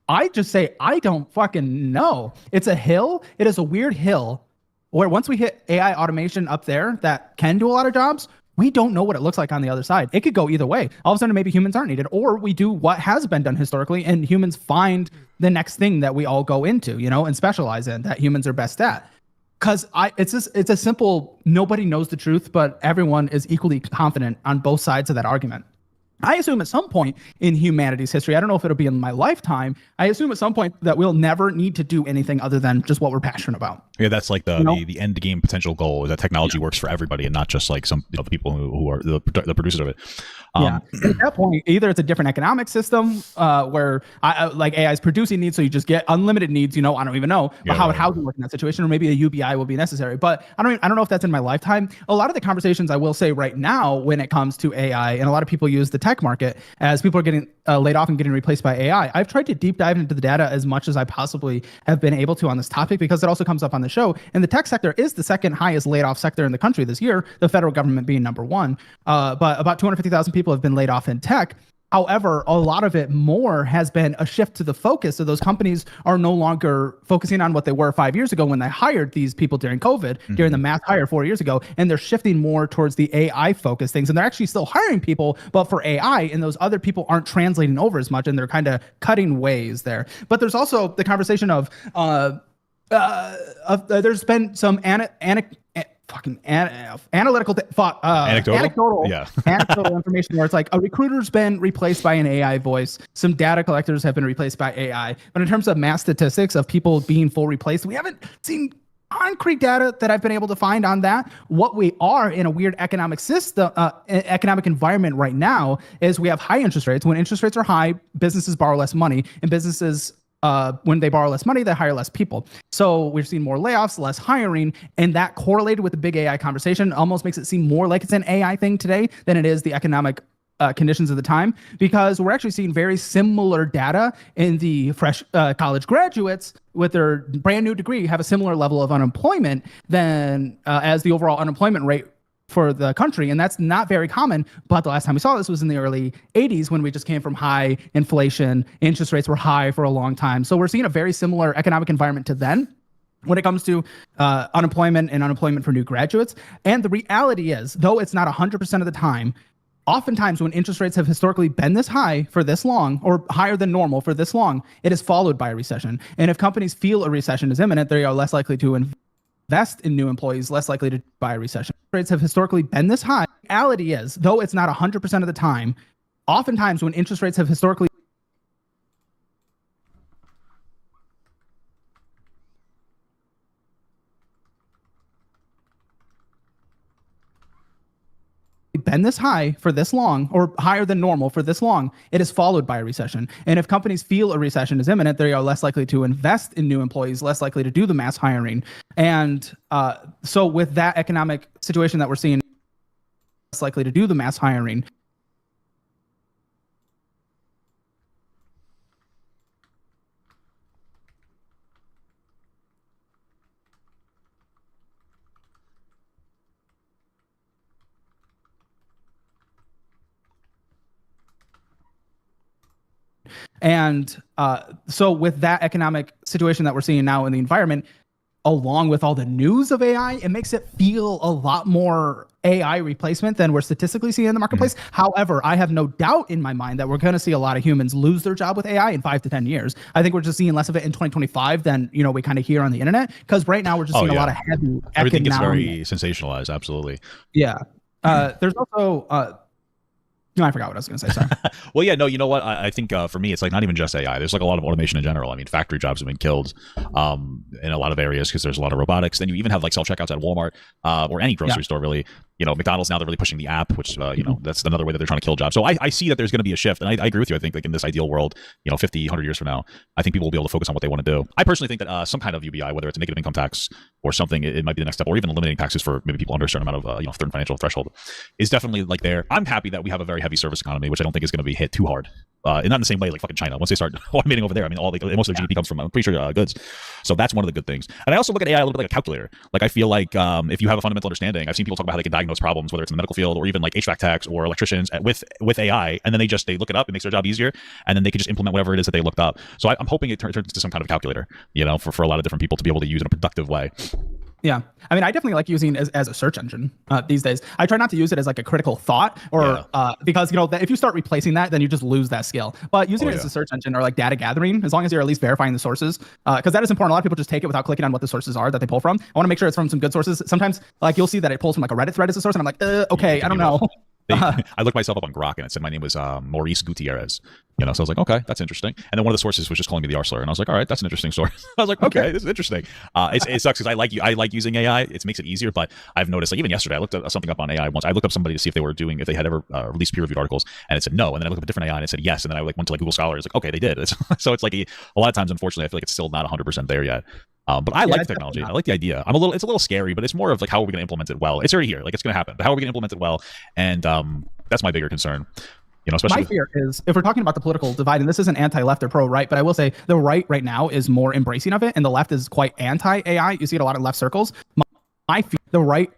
I just say, I don't fucking know. It's a hill. It is a weird hill where once we hit AI automation up there that can do a lot of jobs, we don't know what it looks like on the other side. It could go either way. All of a sudden, maybe humans aren't needed, or we do what has been done historically and humans find the next thing that we all go into, and specialize in, that humans are best at. Because it's a simple, nobody knows the truth, but everyone is equally confident on both sides of that argument. I assume at some point in humanity's history, I don't know if it'll be in my lifetime, I assume at some point that we'll never need to do anything other than just what we're passionate about. Yeah, that's like the end game potential goal, is that technology works for everybody and not just like some of the people who are the producers of it. At that point, either it's a different economic system where like AI is producing needs, so you just get unlimited needs. I don't even know how would work in that situation, or maybe a UBI will be necessary. But I don't know if that's in my lifetime. A lot of the conversations I will say right now when it comes to AI, and a lot of people use the tech market as people are getting laid off and getting replaced by AI. I've tried to deep dive into the data as much as I possibly have been able to on this topic, because it also comes up on the show. And the tech sector is the second highest laid off sector in the country this year, the federal government being number one. But about 250,000 people have been laid off in tech. However, a lot of it more has been a shift to the focus. So those companies are no longer focusing on what they were 5 years ago when they hired these people during COVID, during the mass hire 4 years ago. And there shifting more towards the AI focused things. And they're actually still hiring people, but for AI, and those other people aren't translating over as much, and they're kind of cutting ways there. But there's also the conversation of there's been some anecdotal information where it's like a recruiter's been replaced by an AI voice. Some data collectors have been replaced by AI. But in terms of mass statistics of people being full replaced, we haven't seen concrete data that I've been able to find on that. What we are in a weird economic system, economic environment right now is we have high interest rates. When interest rates are high, businesses borrow less money, and businesses when they borrow less money, they hire less people. So we're seeing more layoffs, less hiring, and that correlated with the big AI conversation almost makes it seem more like it's an AI thing today than it is the economic conditions of the time, because we're actually seeing very similar data in the fresh college graduates with their brand new degree have a similar level of unemployment than as the overall unemployment rate for the country. And that's not very common. But the last time we saw this was in the early 80s, when we just came from high inflation. Interest rates were high for a long time. So we're seeing a very similar economic environment to then when it comes to unemployment and unemployment for new graduates. And the reality is, though it's not 100% of the time, oftentimes when interest rates have historically been this high for this long, or higher than normal for this long, it is followed by a recession. And if companies feel a recession is imminent, they are less likely to invest in new employees, less likely to buy a recession. Rates have historically been this high. Reality is, though it's not 100% of the time, oftentimes when interest rates have historically been this high for this long, or higher than normal for this long, it is followed by a recession. And if companies feel a recession is imminent, they are less likely to invest in new employees, less likely to do the mass hiring. And so with that economic situation that we're seeing, less likely to do the mass hiring. And so with that economic situation that we're seeing now in the environment, along with all the news of AI, it makes it feel a lot more AI replacement than we're statistically seeing in the marketplace. However, I have no doubt in my mind that we're going to see a lot of humans lose their job with AI in 5 to 10 years. I think we're just seeing less of it in 2025 than we kind of hear on the internet, because right now we're just seeing a lot of heavy everything gets economic. very sensationalized. Absolutely. Yeah. There's also no, I forgot what I was going to say. Sorry. Well, yeah, no, you know what? I think for me, it's like not even just AI. There's like a lot of automation in general. I mean, factory jobs have been killed in a lot of areas because there's a lot of robotics. Then you even have like self-checkouts at Walmart or any grocery store, really. McDonald's now, they're really pushing the app, which, that's another way that they're trying to kill jobs. So I see that there's going to be a shift. And I agree with you. I think like in this ideal world, 50, 100 years from now, I think people will be able to focus on what they want to do. I personally think that some kind of UBI, whether it's a negative income tax or something, it might be the next step, or even eliminating taxes for maybe people under a certain amount of certain financial threshold, is definitely like there. I'm happy that we have a very heavy service economy, which I don't think is going to be hit too hard. And not in the same way like fucking China. Once they start automating over there, I mean, most of their GDP comes from, I'm pretty sure, goods. So that's one of the good things. And I also look at AI a little bit like a calculator. Like I feel like if you have a fundamental understanding, I've seen people talk about how they can diagnose problems, whether it's in the medical field or even like HVAC techs or electricians with AI, and then they look it up, it makes their job easier, and then they can just implement whatever it is that they looked up. So I'm hoping it turns into some kind of calculator, for a lot of different people to be able to use in a productive way. Yeah. I mean, I definitely like using it as a search engine these days. I try not to use it as like a critical thought or because, if you start replacing that, then you just lose that skill. But using it as a search engine or like data gathering, as long as you're at least verifying the sources, because that is important. A lot of people just take it without clicking on what the sources are that they pull from. I want to make sure it's from some good sources. Sometimes like you'll see that it pulls from like a Reddit thread as a source, and I'm like, okay, I don't know. I looked myself up on Grok and it said my name was Maurice Gutierrez. So I was like, okay, that's interesting. And then one of the sources was just calling me the Arsler, and I was like, all right, that's an interesting source. I was like, okay, this is interesting. It sucks because I like using AI. It makes it easier, but I've noticed like even yesterday I looked at something up on AI once. I looked up somebody to see if they had ever released peer-reviewed articles, and it said no. And then I looked up a different AI and it said yes. And then I went to like Google Scholar. It's like, okay, they did. So it's like a lot of times, unfortunately, I feel like it's still not 100% there yet. But I like the technology. I like the idea. It's a little scary, but it's more of like, how are we going to implement it well? It's already here. Like it's going to happen, but how are we going to implement it well? And that's my bigger concern. Especially my fear is if we're talking about the political divide, and this isn't anti-left or pro-right, but I will say the right now is more embracing of it, and the left is quite anti-AI. You see it a lot in left circles. My fear, the right,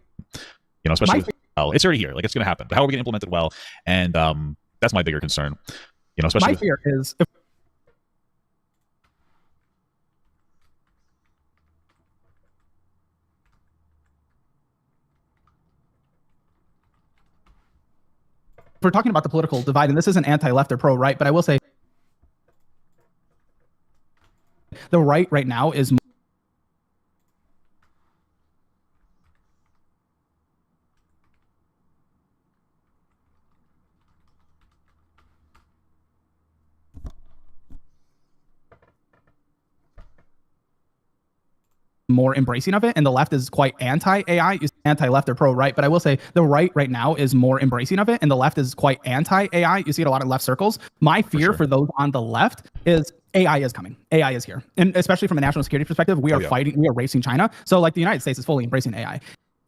especially it's already here. Like it's going to happen, but how are we going to implement it well? And that's my bigger concern. Especially my fear is if we're talking about the political divide, and this isn't anti-left or pro-right, but I will say the right now is more embracing of it, and the left is quite anti-AI. Anti-left or pro-right, but I will say the right now is more embracing of it, and the left is quite anti-AI. You see it a lot in left circles. My fear for those on the left is AI is coming. AI is here, and especially from a national security perspective, we are fighting. We are racing China. So like the United States is fully embracing AI.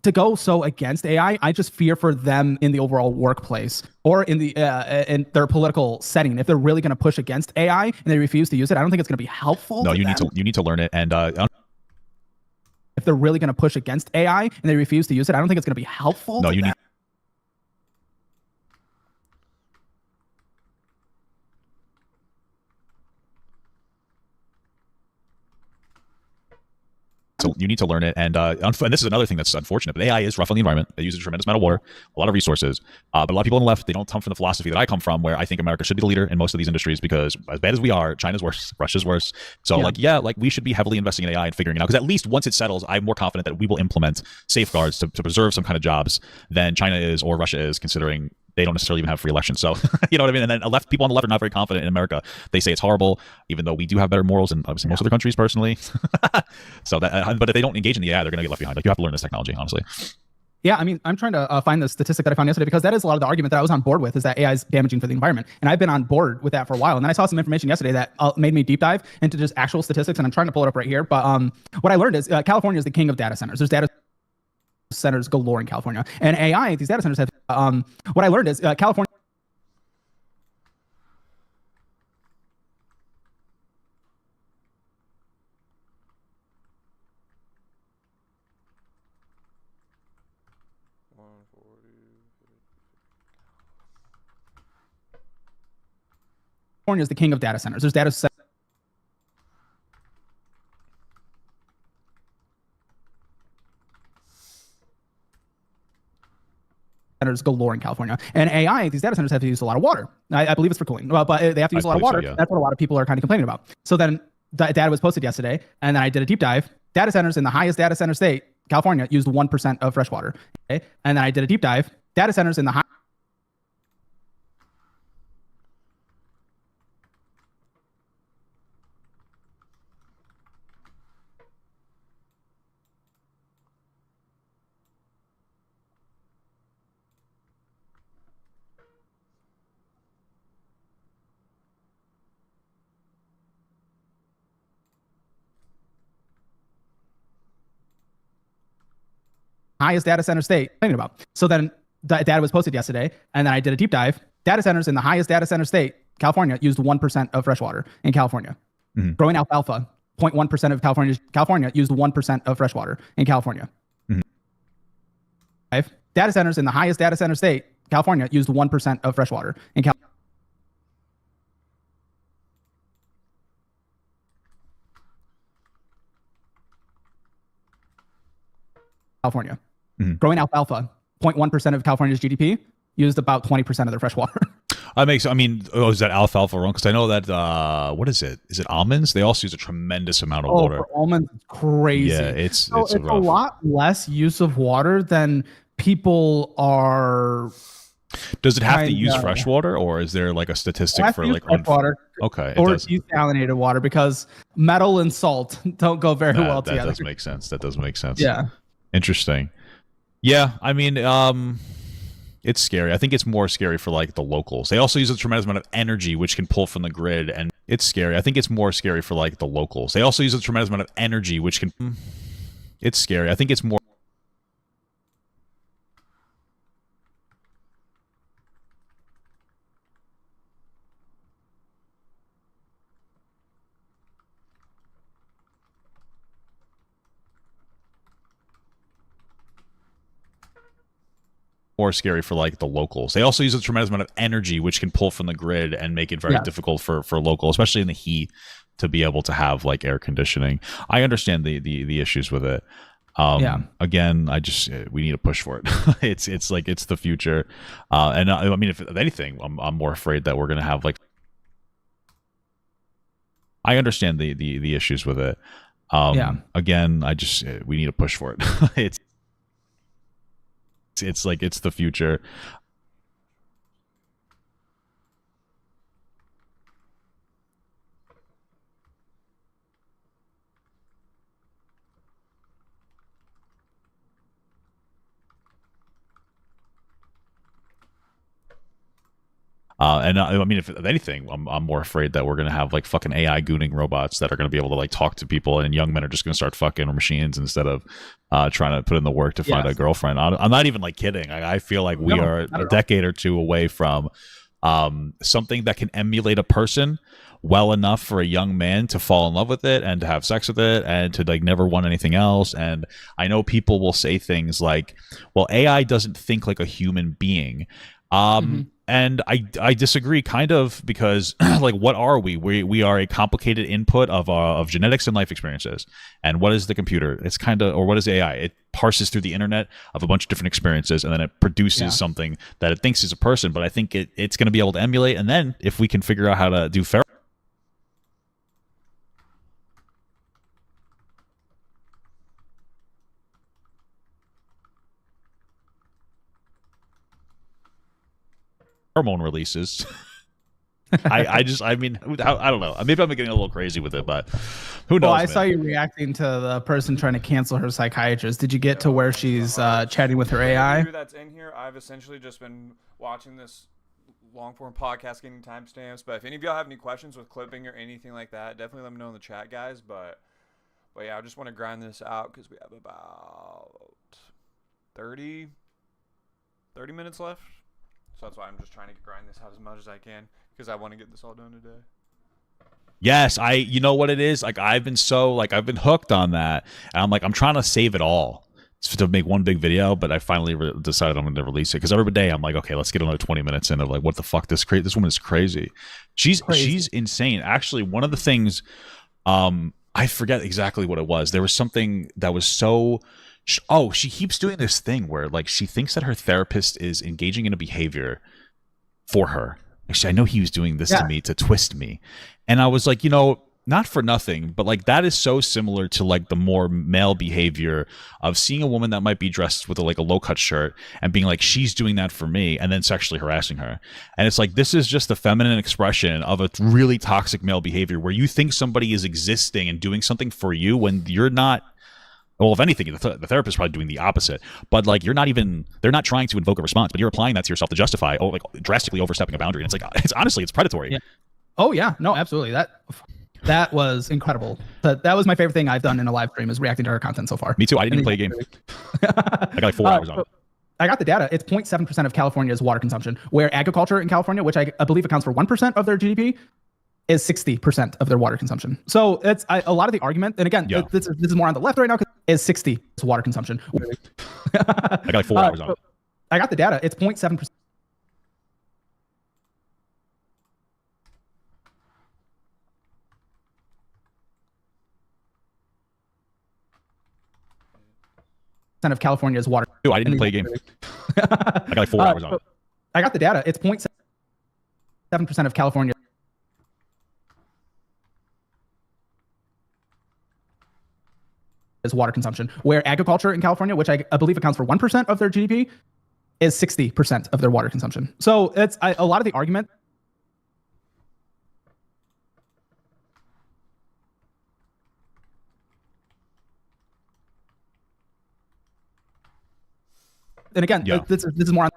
To go so against AI, I just fear for them in the overall workplace or in their political setting. If they're really going to push against AI and they refuse to use it, I don't think it's going to be helpful. No, you need to learn it. And if they're really going to push against AI and they refuse to use it, I don't think it's going to be helpful. No, you need. So you need to learn it, and this is another thing that's unfortunate. But AI is rough on the environment. It uses a tremendous amount of water, a lot of resources. But a lot of people on the left, they don't come from the philosophy that I come from, where I think America should be the leader in most of these industries, because as bad as we are, China's worse, Russia's worse. So we should be heavily investing in AI and figuring it out, because at least once it settles, I'm more confident that we will implement safeguards to preserve some kind of jobs than China is or Russia is, considering they don't necessarily even have free elections. So, you know what I mean? And then people on the left are not very confident in America. They say it's horrible, even though we do have better morals in obviously most other countries, personally. So but if they don't engage in the AI, they're going to get left behind. Like, you have to learn this technology, honestly. Yeah, I mean, I'm trying to find the statistic that I found yesterday, because that is a lot of the argument that I was on board with, is that AI is damaging for the environment. And I've been on board with that for a while. And then I saw some information yesterday that made me deep dive into just actual statistics. And I'm trying to pull it up right here. But what I learned is California is the king of data centers. There's data centers galore in California. And AI, these data centers have, what I learned is California. California is the king of data centers. There's data centers galore in California. And AI, these data centers have to use a lot of water. I believe it's for cooling, but they have to use a lot of water. So, yeah. That's what a lot of people are kind of complaining about. So then data was posted yesterday, and then I did a deep dive. Data centers in the highest data center state, California, used 1% of fresh water. Okay? And then I did a deep dive. Data centers in the highest data center state, thinking about. So then data was posted yesterday, and then I did a deep dive. Data centers in the highest data center state, California, used 1% of fresh water in California. Growing alfalfa, 0.1% of California used 1% of fresh water in California. Data centers in the highest data center state, California, used 1% of fresh water in California. Growing alfalfa, 0.1% of California's GDP, used about 20% of their fresh water. I mean, is that alfalfa wrong? Because I know that what is it? Is it almonds? They also use a tremendous amount of water. For almonds, it's crazy. Yeah, it's a lot less use of water than people are. Does it have to use fresh water, or is there like a statistic for like fresh water? Okay, or desalinated water, because metal and salt don't go very well together. That does make sense. That does make sense. Yeah. Interesting. Yeah, I mean, it's scary. I think it's more scary for like the locals. They also use a tremendous amount of energy, which can pull from the grid, and it's scary. I think it's more scary for like the locals. They also use a tremendous amount of energy, which can. It's scary. I think it's more. More scary for like the locals. They also use a tremendous amount of energy, which can pull from the grid and make it very difficult for local, especially in the heat, to be able to have like air conditioning. I understand the issues with it. Again, we need to push for it. it's like it's the future, and I mean, if anything, I'm more afraid that we're gonna have like. I understand the issues with it. Again, we need to push for it. It's like it's the future. And I mean, if anything, I'm more afraid that we're gonna have like fucking AI gooning robots that are gonna be able to like talk to people, and young men are just gonna start fucking machines instead of trying to put in the work to find a girlfriend. I'm not even like kidding. I feel like we are a decade or two away from something that can emulate a person well enough for a young man to fall in love with it and to have sex with it and to like never want anything else. And I know people will say things like, well, AI doesn't think like a human being. And I disagree, kind of, because like, what are we? We are a complicated input of genetics and life experiences. And what is the computer? It's kind of, or what is AI? It parses through the internet of a bunch of different experiences, and then it produces something that it thinks is a person. But I think it's going to be able to emulate. And then if we can figure out how to do hormone releases. I mean, I don't know. Maybe I'm getting a little crazy with it, but who knows? Well, I saw you reacting to the person trying to cancel her psychiatrist. Did you get to where she's chatting with her AI? That's in here. I've essentially just been watching this long form podcast, getting timestamps. But if any of y'all have any questions with clipping or anything like that, definitely let me know in the chat, guys. But yeah, I just want to grind this out because we have about 30 minutes left. So that's why I'm just trying to grind this out as much as I can, because I want to get this all done today. Yes, you know what it is? Like, I've been hooked on that. And I'm trying to save it all to make one big video, but I finally decided I'm going to release it because every day I'm like, okay, let's get another 20 minutes in of like, what the fuck, this woman is crazy. She's insane. Actually, one of the things, I forget exactly what it was. There was something that was so, she keeps doing this thing where like she thinks that her therapist is engaging in a behavior for her. Actually, I know he was doing this to me to twist me. And I was like, not for nothing, but like that is so similar to like the more male behavior of seeing a woman that might be dressed with a low cut shirt and being like, she's doing that for me, and then sexually harassing her. And it's like, this is just the feminine expression of a really toxic male behavior where you think somebody is existing and doing something for you when you're not. Well, if anything, the therapist is probably doing the opposite. But like, they're not trying to invoke a response, but you're applying that to yourself to justify, like drastically overstepping a boundary. And it's like, honestly, it's predatory. Yeah. Oh yeah, no, absolutely. That was incredible. That was my favorite thing I've done in a live stream is reacting to her content so far. Me too. I didn't even play a game. I got like 4 hours on it. I got the data. It's 0.7% of California's water consumption, where agriculture in California, which I believe accounts for 1% of their GDP, is 60% of their water consumption. So it's a lot of the argument. And again, this is more on the left right now, is 60% water consumption. I got like 4 hours on it. I got the data. It's 0.7%. Of California's water. Dude, I didn't play a game. I got like 4 hours on it. I got the data. It's 0.7% of California. Is water consumption, where agriculture in California, which I believe accounts for 1% of their GDP, is 60% of their water consumption. So it's a lot of the argument. And again, this is more on.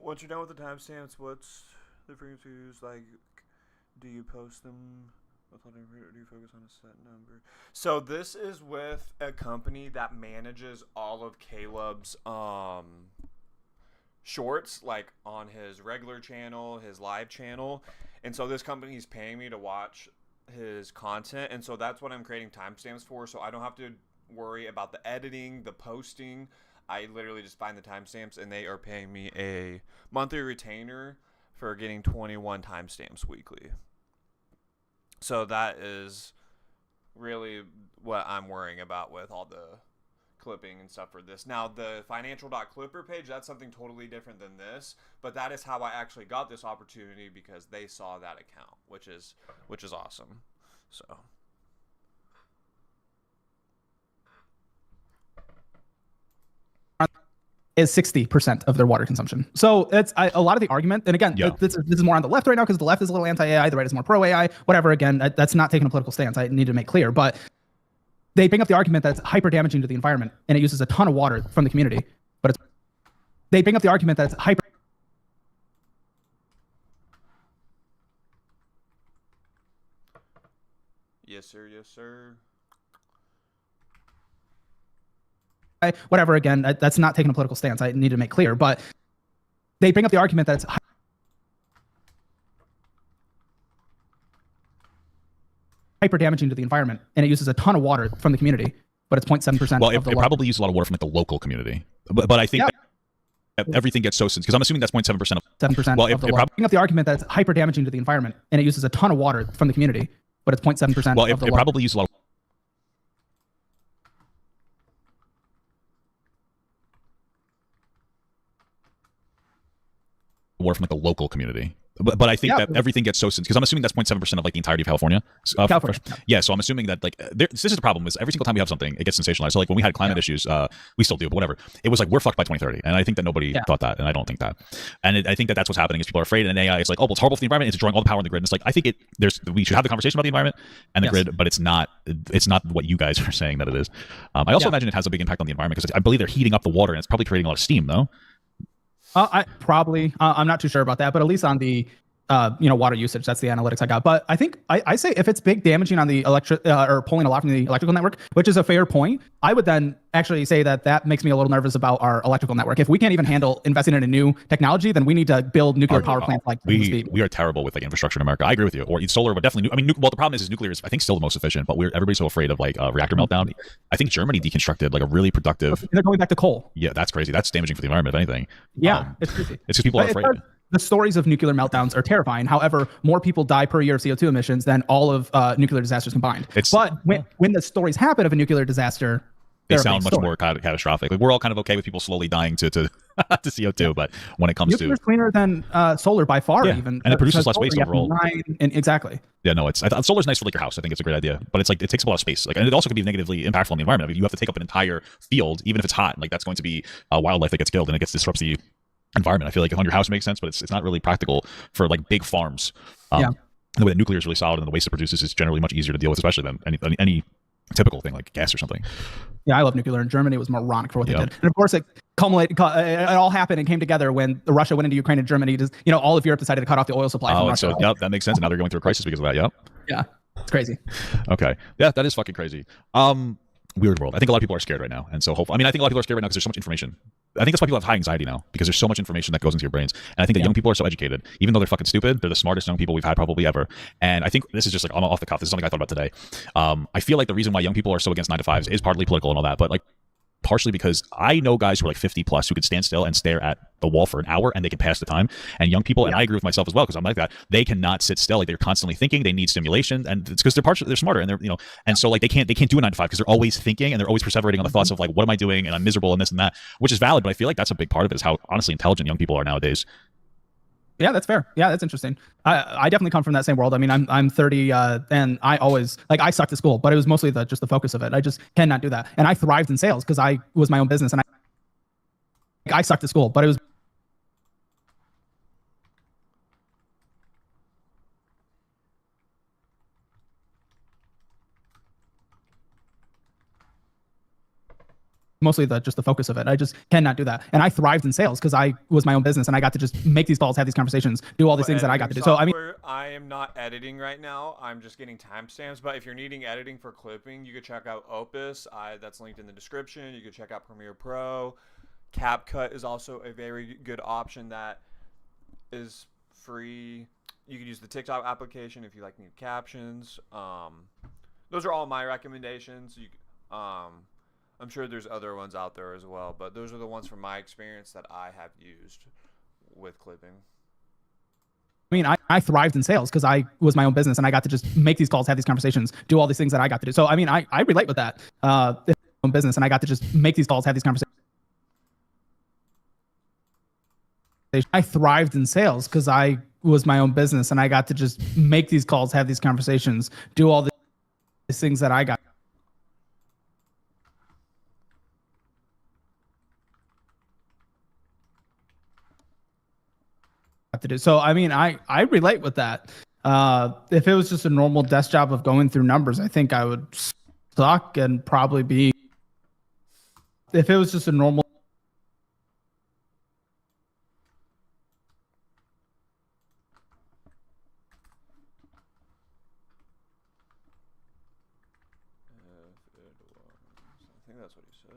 Once you're done with the timestamps, what's the frequencies? Like, do you post them? Or do you focus on a set number? So this is with a company that manages all of Caleb's shorts, like on his regular channel, his live channel. And so this company is paying me to watch his content. And so that's what I'm creating timestamps for. So I don't have to worry about the editing, the posting. I literally just find the timestamps, and they are paying me a monthly retainer for getting 21 timestamps weekly. So that is really what I'm worrying about with all the clipping and stuff for this. Now, the financial.clipper page, that's something totally different than this, but that is how I actually got this opportunity because they saw that account, which is awesome. So is 60% of their water consumption. So it's a lot of the argument. And again, this is more on the left right now because the left is a little anti-AI, the right is more pro-AI, whatever. Again, that's not taking a political stance. I need to make clear. But they bring up the argument that it's hyper damaging to the environment and it uses a ton of water from the community. But they bring up the argument that it's hyper. Yes, sir. Yes, sir. Whatever, again, that's not taking a political stance. I need to make clear. But they bring up the argument that it's hyper damaging to the environment and it uses a ton of water from the community, but it's 0.7%. Well, it probably uses a lot of water from like the local community. But I think that everything gets so sensitive because I'm assuming that's 0.7% of 7%. Well, it bring up the argument that it's hyper damaging to the environment and it uses a ton of water from the community, but it's 0.7%. Well, it probably uses a lot of water from like the local community. But I think that everything gets so sensitive because I'm assuming that's 0.7% of like the entirety of California. Yeah, so I'm assuming that like this is the problem is every single time we have something, it gets sensationalized. So like when we had climate issues, we still do, but whatever. It was like we're fucked by 2030, and I think that nobody thought that, and I don't think that. And I think that that's what's happening is people are afraid, and AI is like, oh, well, it's horrible for the environment. It's drawing all the power on the grid. And it's like I think we should have the conversation about the environment and the grid, but it's not what you guys are saying that it is. I also imagine it has a big impact on the environment because I believe they're heating up the water, and it's probably creating a lot of steam, though. I'm not too sure about that, but at least on the water usage. That's the analytics I got. But I think I say if it's big damaging on the electric or pulling a lot from the electrical network, which is a fair point, I would then actually say that makes me a little nervous about our electrical network. If we can't even handle investing in a new technology, then we need to build nuclear power plants like we are terrible with like infrastructure in America. I agree with you. Or solar, but definitely. I mean, well, the problem is nuclear is I think still the most efficient, but everybody's so afraid of like reactor meltdown. I think Germany deconstructed like a really productive. They're going back to coal. Yeah, that's crazy. That's damaging for the environment, if anything. Yeah, it's crazy. It's because people are afraid. The stories of nuclear meltdowns are terrifying. However, more people die per year of CO2 emissions than all of nuclear disasters combined. But when the stories happen of a nuclear disaster, they sound much more catastrophic. Like we're all kind of okay with people slowly dying to to CO2, but when it comes to nuclear's cleaner than solar by far, even, and it produces less waste overall. Exactly. Yeah, no, solar's nice for like your house. I think it's a great idea, but it's like it takes up a lot of space. Like, and it also can be negatively impactful on the environment. I mean, you have to take up an entire field, even if it's hot. Like that's going to be wildlife that gets killed, and it disrupts the environment. I feel like on your house makes sense, but it's not really practical for like big farms. The way that nuclear is really solid and the waste it produces is generally much easier to deal with, especially than any typical thing like gas or something. Yeah, I love nuclear. In Germany, it was moronic for what they did, and of course, it all happened and came together when Russia went into Ukraine and Germany. All of Europe decided to cut off the oil supply. From Russia. So that makes sense. And now they're going through a crisis because of that. Yep. Yeah, it's crazy. Okay. Yeah, that is fucking crazy. Weird world. I think a lot of people are scared right now, and so hopefully, I think a lot of people are scared right now because there's so much information. I think that's why people have high anxiety now, because there's so much information that goes into your brains. And I think that young people are so educated, even though they're fucking stupid. They're the smartest young people we've had probably ever. And I think this is just like off the cuff. This is something I thought about today. I feel like the reason why young people are so against 9-to-5s is partly political and all that, but like partially because I know guys who are like 50 plus who could stand still and stare at the wall for an hour and they can pass the time. And young people, and I agree with myself as well, because I'm like that, they cannot sit still. Like they're constantly thinking, they need stimulation, and it's because they're smarter and they're and so like they can't do a 9-to-5 because they're always thinking and they're always perseverating on the thoughts of like, what am I doing, and I'm miserable and this and that, which is valid, but I feel like that's a big part of it, is how honestly intelligent young people are nowadays. Yeah, that's fair. Yeah, that's interesting. I definitely come from that same world. I mean, I'm 30, and I always I sucked at school, but it was mostly just the focus of it. I just cannot do that, and I thrived in sales because I was my own business, and I sucked at school, but it was mostly just the focus of it. I just cannot do that, and I thrived in sales because I was my own business, and I got to just make these calls, have these conversations, do all these things that I got to do. So I mean, I am not editing right now. I'm just getting timestamps. But if you're needing editing for clipping, you could check out Opus. That's linked in the description. You could check out Premiere Pro. CapCut is also a very good option that is free. You could use the TikTok application if you like new captions. Those are all my recommendations. I'm sure there's other ones out there as well, but those are the ones from my experience that I have used with clipping. I mean, I thrived in sales because I was my own business, and I got to just make these calls, have these conversations, do all these things that I got to do. So I mean, I relate with that. Own business, and I got to just make these calls, have these conversations. I thrived in sales because I was my own business, and I got to just make these calls, have these conversations, do all these things that I got to do. So I mean, I relate with that. If it was just a normal desk job of going through numbers, I think I would suck and probably be. If it was just a normal.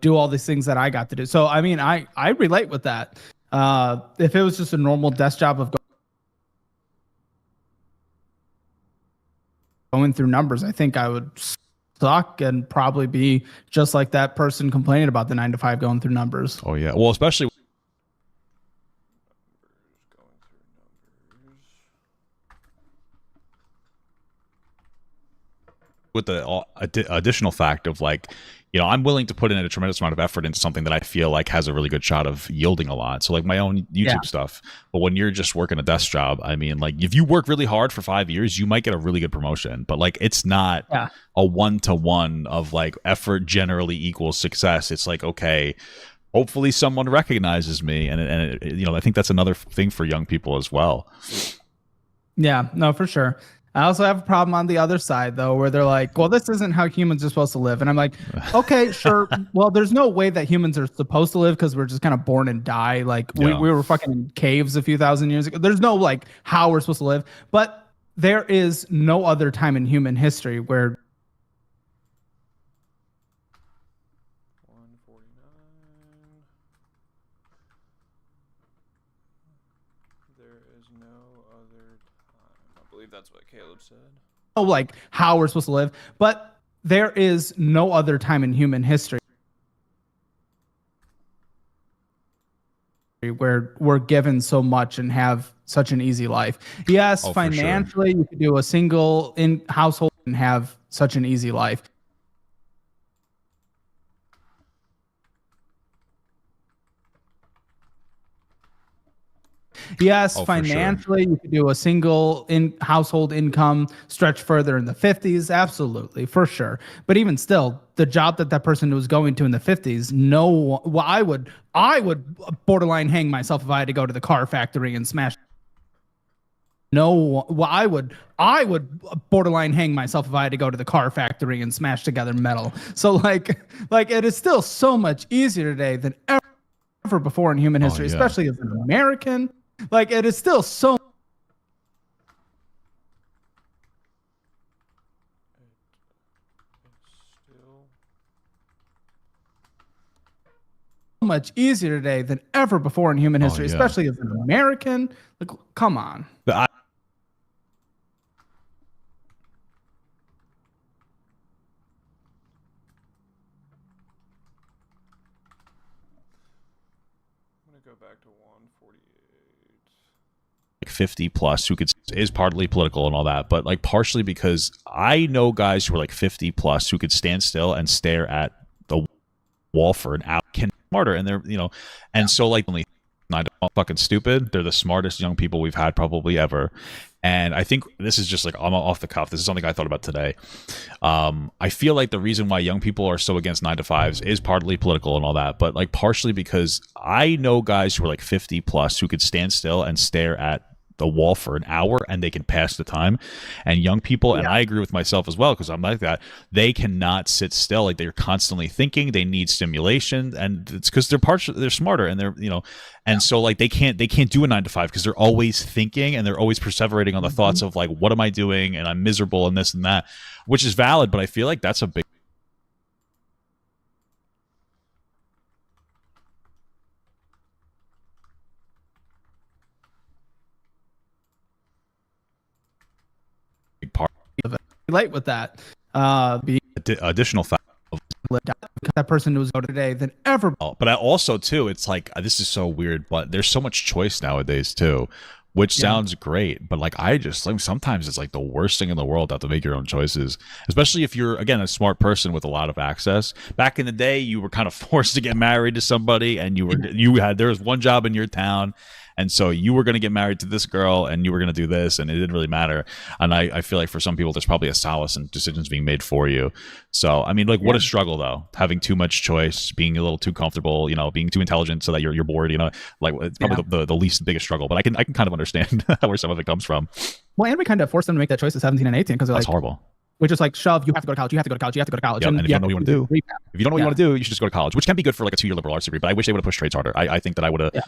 Do all these things that I got to do. So I mean, I relate with that. If it was just a normal desk job of going through numbers, I think I would suck and probably be just like that person complaining about the 9-to-5 going through numbers. Oh yeah, well, especially with the additional fact of like, I'm willing to put in a tremendous amount of effort into something that I feel like has a really good shot of yielding a lot. So like my own YouTube stuff. But when you're just working a desk job, I mean, like if you work really hard for 5 years, you might get a really good promotion. But like it's not a 1-to-1 of like effort generally equals success. It's like, okay, hopefully someone recognizes me, and I think that's another thing for young people as well. Yeah, no, for sure. I also have a problem on the other side, though, where they're like, well, this isn't how humans are supposed to live. And I'm like, okay, sure. Well, there's no way that humans are supposed to live because we're just kind of born and die. Like we were fucking in caves a few thousand years ago. There's no like how we're supposed to live. But there is no other time in human history where 149. There is no other time. I believe that's what Caleb said. like how we're supposed to live. But there is no other time in human history where we're given so much and have such an easy life. Yes, financially, you could do a single in household and have such an easy life. Yes, financially, you could do a single in household income stretch further in the 50s. Absolutely, for sure. But even still, the job that person was going to in the 50s, well, I would borderline hang myself if I had to go to the car factory and smash. Well, I would borderline hang myself if I had to go to the car factory and smash together metal. So like it is still so much easier today than ever before in human history, especially as an American. Like it is still so much easier today than ever before in human history, especially as an American. Like, come on. I'm gonna go back to 148. 50 plus who is partly political and all that, but like partially because I know guys who are like 50 plus who could stand still and stare at the wall for an hour, can smarter, and they're and so like only not fucking stupid. They're the smartest young people we've had probably ever. And I think this is just like I'm off the cuff. This is something I thought about today. I feel like the reason why young people are so against 9-to-5s is partly political and all that, but like partially because I know guys who are like 50 plus who could stand still and stare at the wall for an hour and they can pass the time. And young people, and I agree with myself as well because I'm like that, they cannot sit still. Like they're constantly thinking, they need stimulation, and it's because they're smarter and they're and so like they can't do a 9-to-5 because they're always thinking and they're always perseverating on the thoughts of like, what am I doing, and I'm miserable and this and that, which is valid, but I feel like that's a big part relate with that being additional fact that person was better today than ever. But I also too, it's like this is so weird, but there's so much choice nowadays too, which sounds great, but like I just like sometimes it's like the worst thing in the world to have to make your own choices, especially if you're again a smart person with a lot of access. Back in the day, you were kind of forced to get married to somebody, and there was one job in your town. And so you were going to get married to this girl and you were going to do this, and it didn't really matter. And I feel like for some people, there's probably a solace in decisions being made for you. So, I mean, like what a struggle though, having too much choice, being a little too comfortable, being too intelligent so that you're bored, like it's probably the least biggest struggle, but I can kind of understand where some of it comes from. Well, and we kind of forced them to make that choice at 17 and 18 because that's horrible. We just like shove, you have to go to college, you have to go to college, you have to go to college. Yep. And if you don't know what you want to do, if you don't know what you want to do, you should just go to college, which can be good for like a 2-year liberal arts degree. But I wish they would have pushed trades harder. I think that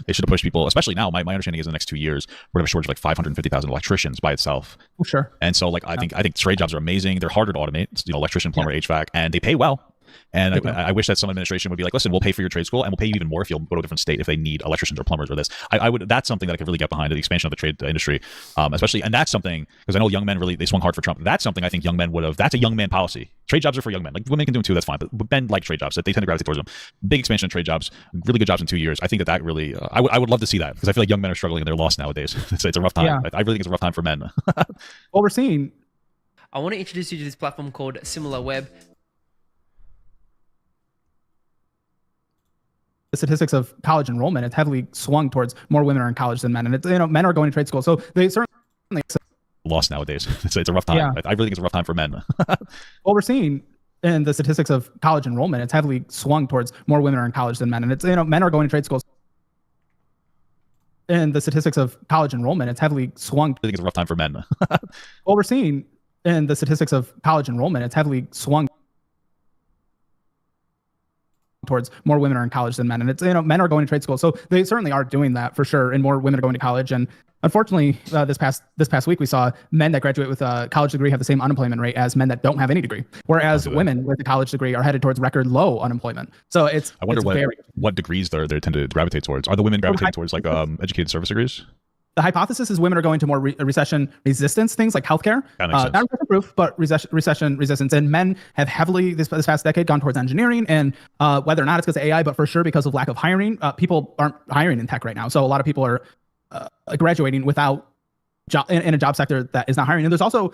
they should have pushed people, especially now. My understanding is in the next 2 years, we're going to have a shortage of like 550,000 electricians by itself. Oh, sure. And so like I think trade jobs are amazing. They're harder to automate, electrician, plumber, HVAC, and they pay well. And I wish that some administration would be like, listen, we'll pay for your trade school and we'll pay you even more if you'll go to a different state if they need electricians or plumbers or this. I would. That's something that I could really get behind, the expansion of the trade industry, especially. And that's something, because I know young men they swung hard for Trump. That's something I think young men would have. That's a young man policy. Trade jobs are for young men. Like women can do them too. That's fine. But men like trade jobs. They tend to gravitate towards them. Big expansion of trade jobs. Really good jobs in 2 years. I think that really. I would love to see that because I feel like young men are struggling and they're lost nowadays. It's a rough time. Yeah. I really think it's a rough time for men. What we're seeing. I want to introduce you to this platform called SimilarWeb. The statistics of college enrollment, it's heavily swung towards more women are in college than men, and it's men are going to trade school, so they certainly lost nowadays. It's a rough time. Yeah. I really think it's a rough time for men. What we're seeing in the statistics of college enrollment, it's heavily swung towards more women are in college than men, and it's men are going to trade schools. in the statistics of college enrollment, it's heavily swung. I think it's a rough time for men. What we're seeing in the statistics of college enrollment, it's heavily swung towards more women are in college than men. And it's, men are going to trade school. So they certainly are doing that for sure. And more women are going to college. And unfortunately, this past week, we saw men that graduate with a college degree have the same unemployment rate as men that don't have any degree. Whereas women with a college degree are headed towards record low unemployment. So I wonder what degrees they tend to gravitate towards. Are the women gravitating towards like educated service degrees? The hypothesis is women are going to more recession resistance things like healthcare, not recession proof, but recession resistance. And men have heavily this past decade gone towards engineering, and whether or not it's because of AI, but for sure because of lack of hiring, people aren't hiring in tech right now. So a lot of people are graduating without job in a job sector that is not hiring. And there's also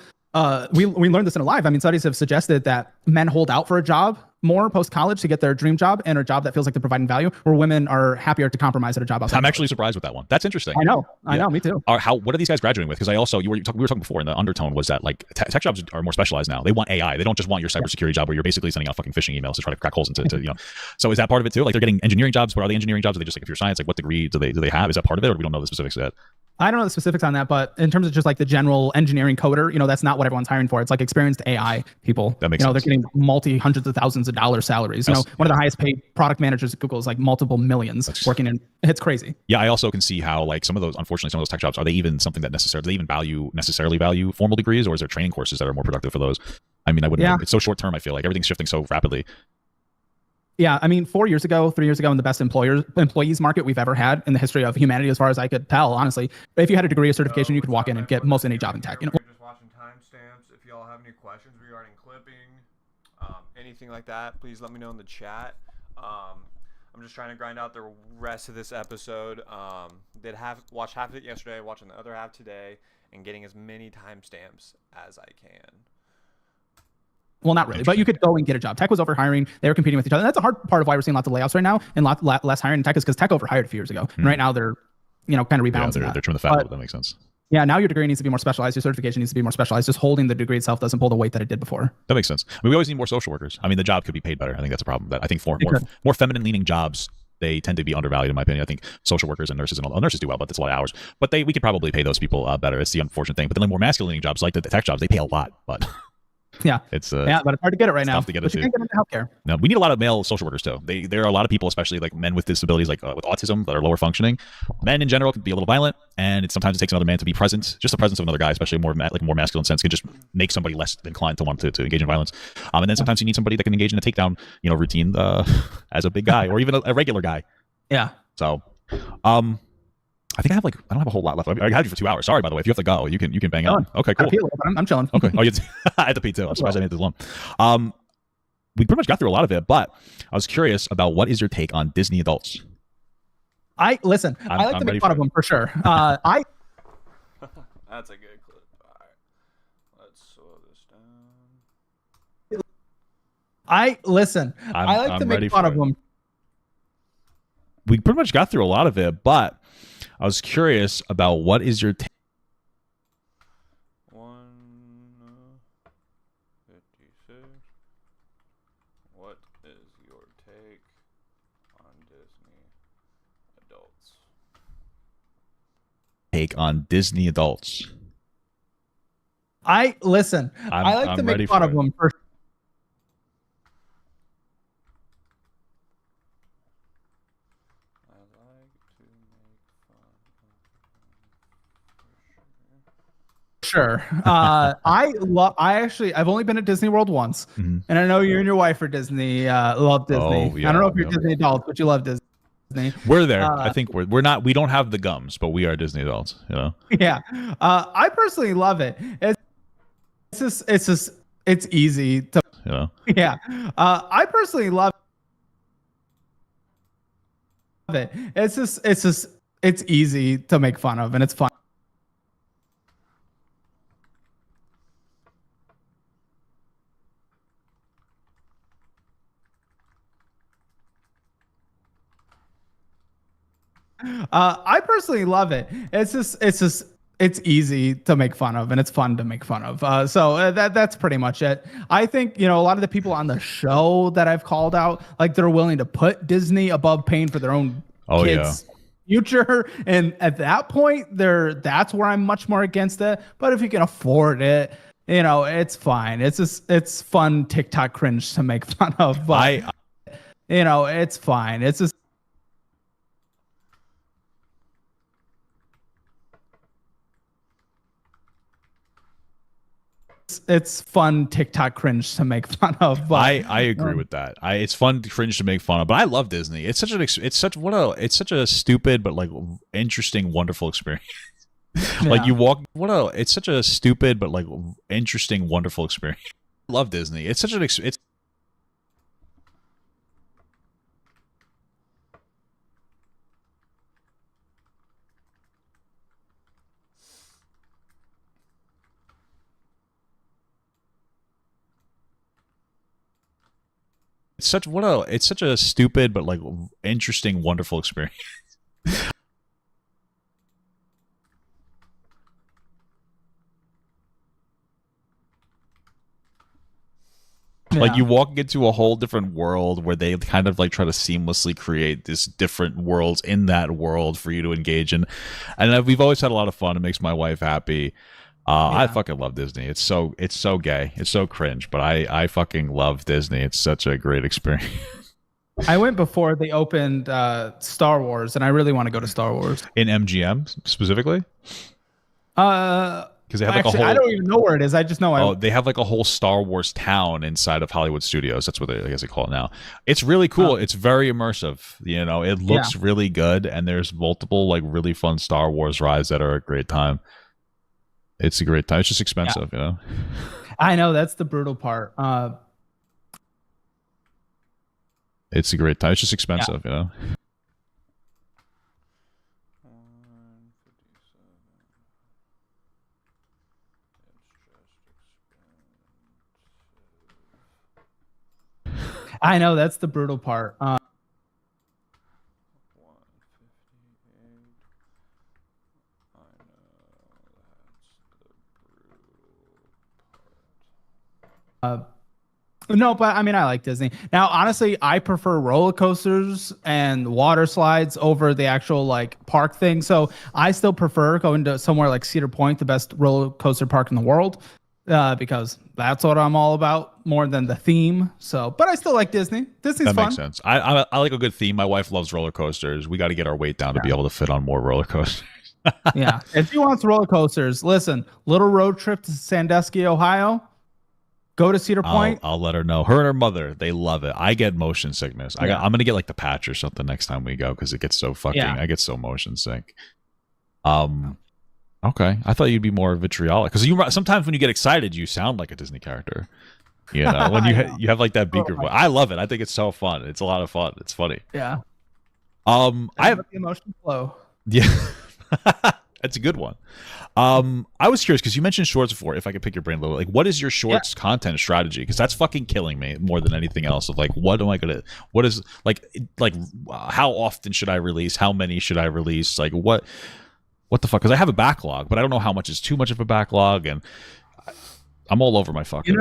we learned this in Alive. I mean, studies have suggested that men hold out for a job more post-college to get their dream job and a job that feels like they're providing value, where women are happier to compromise at a job outside. I'm actually surprised with that one. That's interesting. I know, me too. What are these guys graduating with? Because we were talking before, and the undertone was that like tech jobs are more specialized now. They want AI. They don't just want your cybersecurity job where you're basically sending out fucking phishing emails to try to crack holes into So is that part of it too? Like they're getting engineering jobs, but are they engineering jobs? Are they just like if you're science, like what degree do they have? Is that part of it, or we don't know the specifics yet? I don't know the specifics on that, but in terms of just like the general engineering coder, that's not what everyone's hiring for. It's like experienced AI people. That makes sense. They're getting hundreds of thousands of dollars salaries. One of the highest paid product managers at Google is like multiple millions working in. It's crazy. Yeah, I also can see how like some of those tech jobs, are they even something that necessarily value formal degrees, or is there training courses that are more productive for those? I mean, I wouldn't know. It's so short term. I feel like everything's shifting so rapidly. Yeah, I mean, 3 years ago, in the best employees market we've ever had in the history of humanity, as far as I could tell, honestly, if you had a degree or certification, you could walk in and get most any job in tech. We're just watching timestamps. If y'all have any questions regarding clipping, anything like that, please let me know in the chat. I'm just trying to grind out the rest of this episode. Watch half of it yesterday, watching the other half today, and getting as many timestamps as I can. Well, not really, but you could go and get a job. Tech was over hiring. They were competing with each other. And that's a hard part of why we're seeing lots of layoffs right now and less hiring in tech is because tech overhired a few years ago. And right now they're, kind of rebalancing. They're trimming the fat. That makes sense. Yeah, now your degree needs to be more specialized. Your certification needs to be more specialized. Just holding the degree itself doesn't pull the weight that it did before. That makes sense. I mean, we always need more social workers. I mean, the job could be paid better. I think that's a problem. I think for more feminine leaning jobs, they tend to be undervalued in my opinion. I think social workers and nurses nurses do well, but that's a lot of hours. But we could probably pay those people better. It's the unfortunate thing. But then more masculine leaning jobs like the tech jobs, they pay a lot, but. Yeah, but it's hard to get it right now. Tough to get but you can't get into healthcare. No, we need a lot of male social workers too. There are a lot of people, especially like men with disabilities, like with autism, that are lower functioning. Men in general can be a little violent, and sometimes it takes another man to be present. Just the presence of another guy, especially more masculine sense, can just make somebody less inclined to want to engage in violence. And then sometimes you need somebody that can engage in a takedown, routine as a big guy or even a regular guy. Yeah. So, I think I don't have a whole lot left. I had you for 2 hours. Sorry, by the way. If you have to go, you can bang out. Okay, cool. I'm chilling. Okay. Oh, I had to pee too. I'm surprised I made this long. We pretty much got through a lot of it, but I was curious about what is your take on Disney adults? I like to make fun of them for sure. That's a good clip. All right, let's slow this down. I like to make fun of them. We pretty much got through a lot of it, but I was curious about what is your take. 1:56. What is your take on Disney adults? Take on Disney adults. I like to make fun of them for. Sure. I've only been at Disney World once, and I know you and your wife are Disney. Love Disney. Oh, yeah, I don't know if you're Disney adults, but you love Disney. We're there. I think we're not. We don't have the gums, but we are Disney adults. Yeah. I personally love it. It's easy to. Yeah. I personally love it. It's easy to make fun of, and it's fun. I personally love it. It's easy to make fun of, and it's fun to make fun of. So that's pretty much it. I think, a lot of the people on the show that I've called out, like they're willing to put Disney above paying for their own kids, future, and at that point, that's where I'm much more against it. But if you can afford it, it's fine. It's fun TikTok cringe to make fun of. But it's fine. It's fun TikTok cringe to make fun of. But I agree with that. It's fun cringe to make fun of, but I love Disney. It's such a stupid but like interesting, wonderful experience. Like it's such a stupid but like interesting, wonderful experience. I love Disney. It's such it's it's such a stupid but like interesting, wonderful experience. Like you walk into a whole different world where they kind of like try to seamlessly create this different worlds in that world for you to engage in, and we've always had a lot of fun. It makes my wife happy. I fucking love Disney. It's so gay. It's so cringe, but I fucking love Disney. It's such a great experience. I went before they opened Star Wars, and I really want to go to Star Wars. In MGM specifically? Because they have actually, I don't even know where it is. I just know they have like a whole Star Wars town inside of Hollywood Studios. That's what I guess they call it now. It's really cool. It's very immersive. It looks really good, and there's multiple like really fun Star Wars rides that are a great time. It's a great time. It's just expensive, I know, that's the brutal part. It's a great time. It's just expensive, I know, that's the brutal part. No, but I mean, I like Disney. Now, honestly, I prefer roller coasters and water slides over the actual like park thing. So I still prefer going to somewhere like Cedar Point, the best roller coaster park in the world, because that's what I'm all about more than the theme. So, but I still like Disney. Disney's fun. That makes sense. I like a good theme. My wife loves roller coasters. We got to get our weight down to be able to fit on more roller coasters. Yeah. If she wants roller coasters, listen, little road trip to Sandusky, Ohio. Go to Cedar Point. I'll let her know. Her and her mother, they love it. I get motion sickness. I'm gonna get like the patch or something next time we go because it gets so fucking. I get so motion sick. Okay, I thought you'd be more vitriolic because sometimes when you get excited, you sound like a Disney character. When you have like that beaker voice. I love it. I think it's so fun. It's a lot of fun. It's funny. Yeah. I have the emotion flow. Yeah. That's a good one. I was curious because you mentioned shorts before. If I could pick your brain a little, like, what is your shorts content strategy? Because that's fucking killing me more than anything else. Of like, what is like, how often should I release? How many should I release? Like, what the fuck? Because I have a backlog, but I don't know how much is too much of a backlog, and I'm all over my fucking.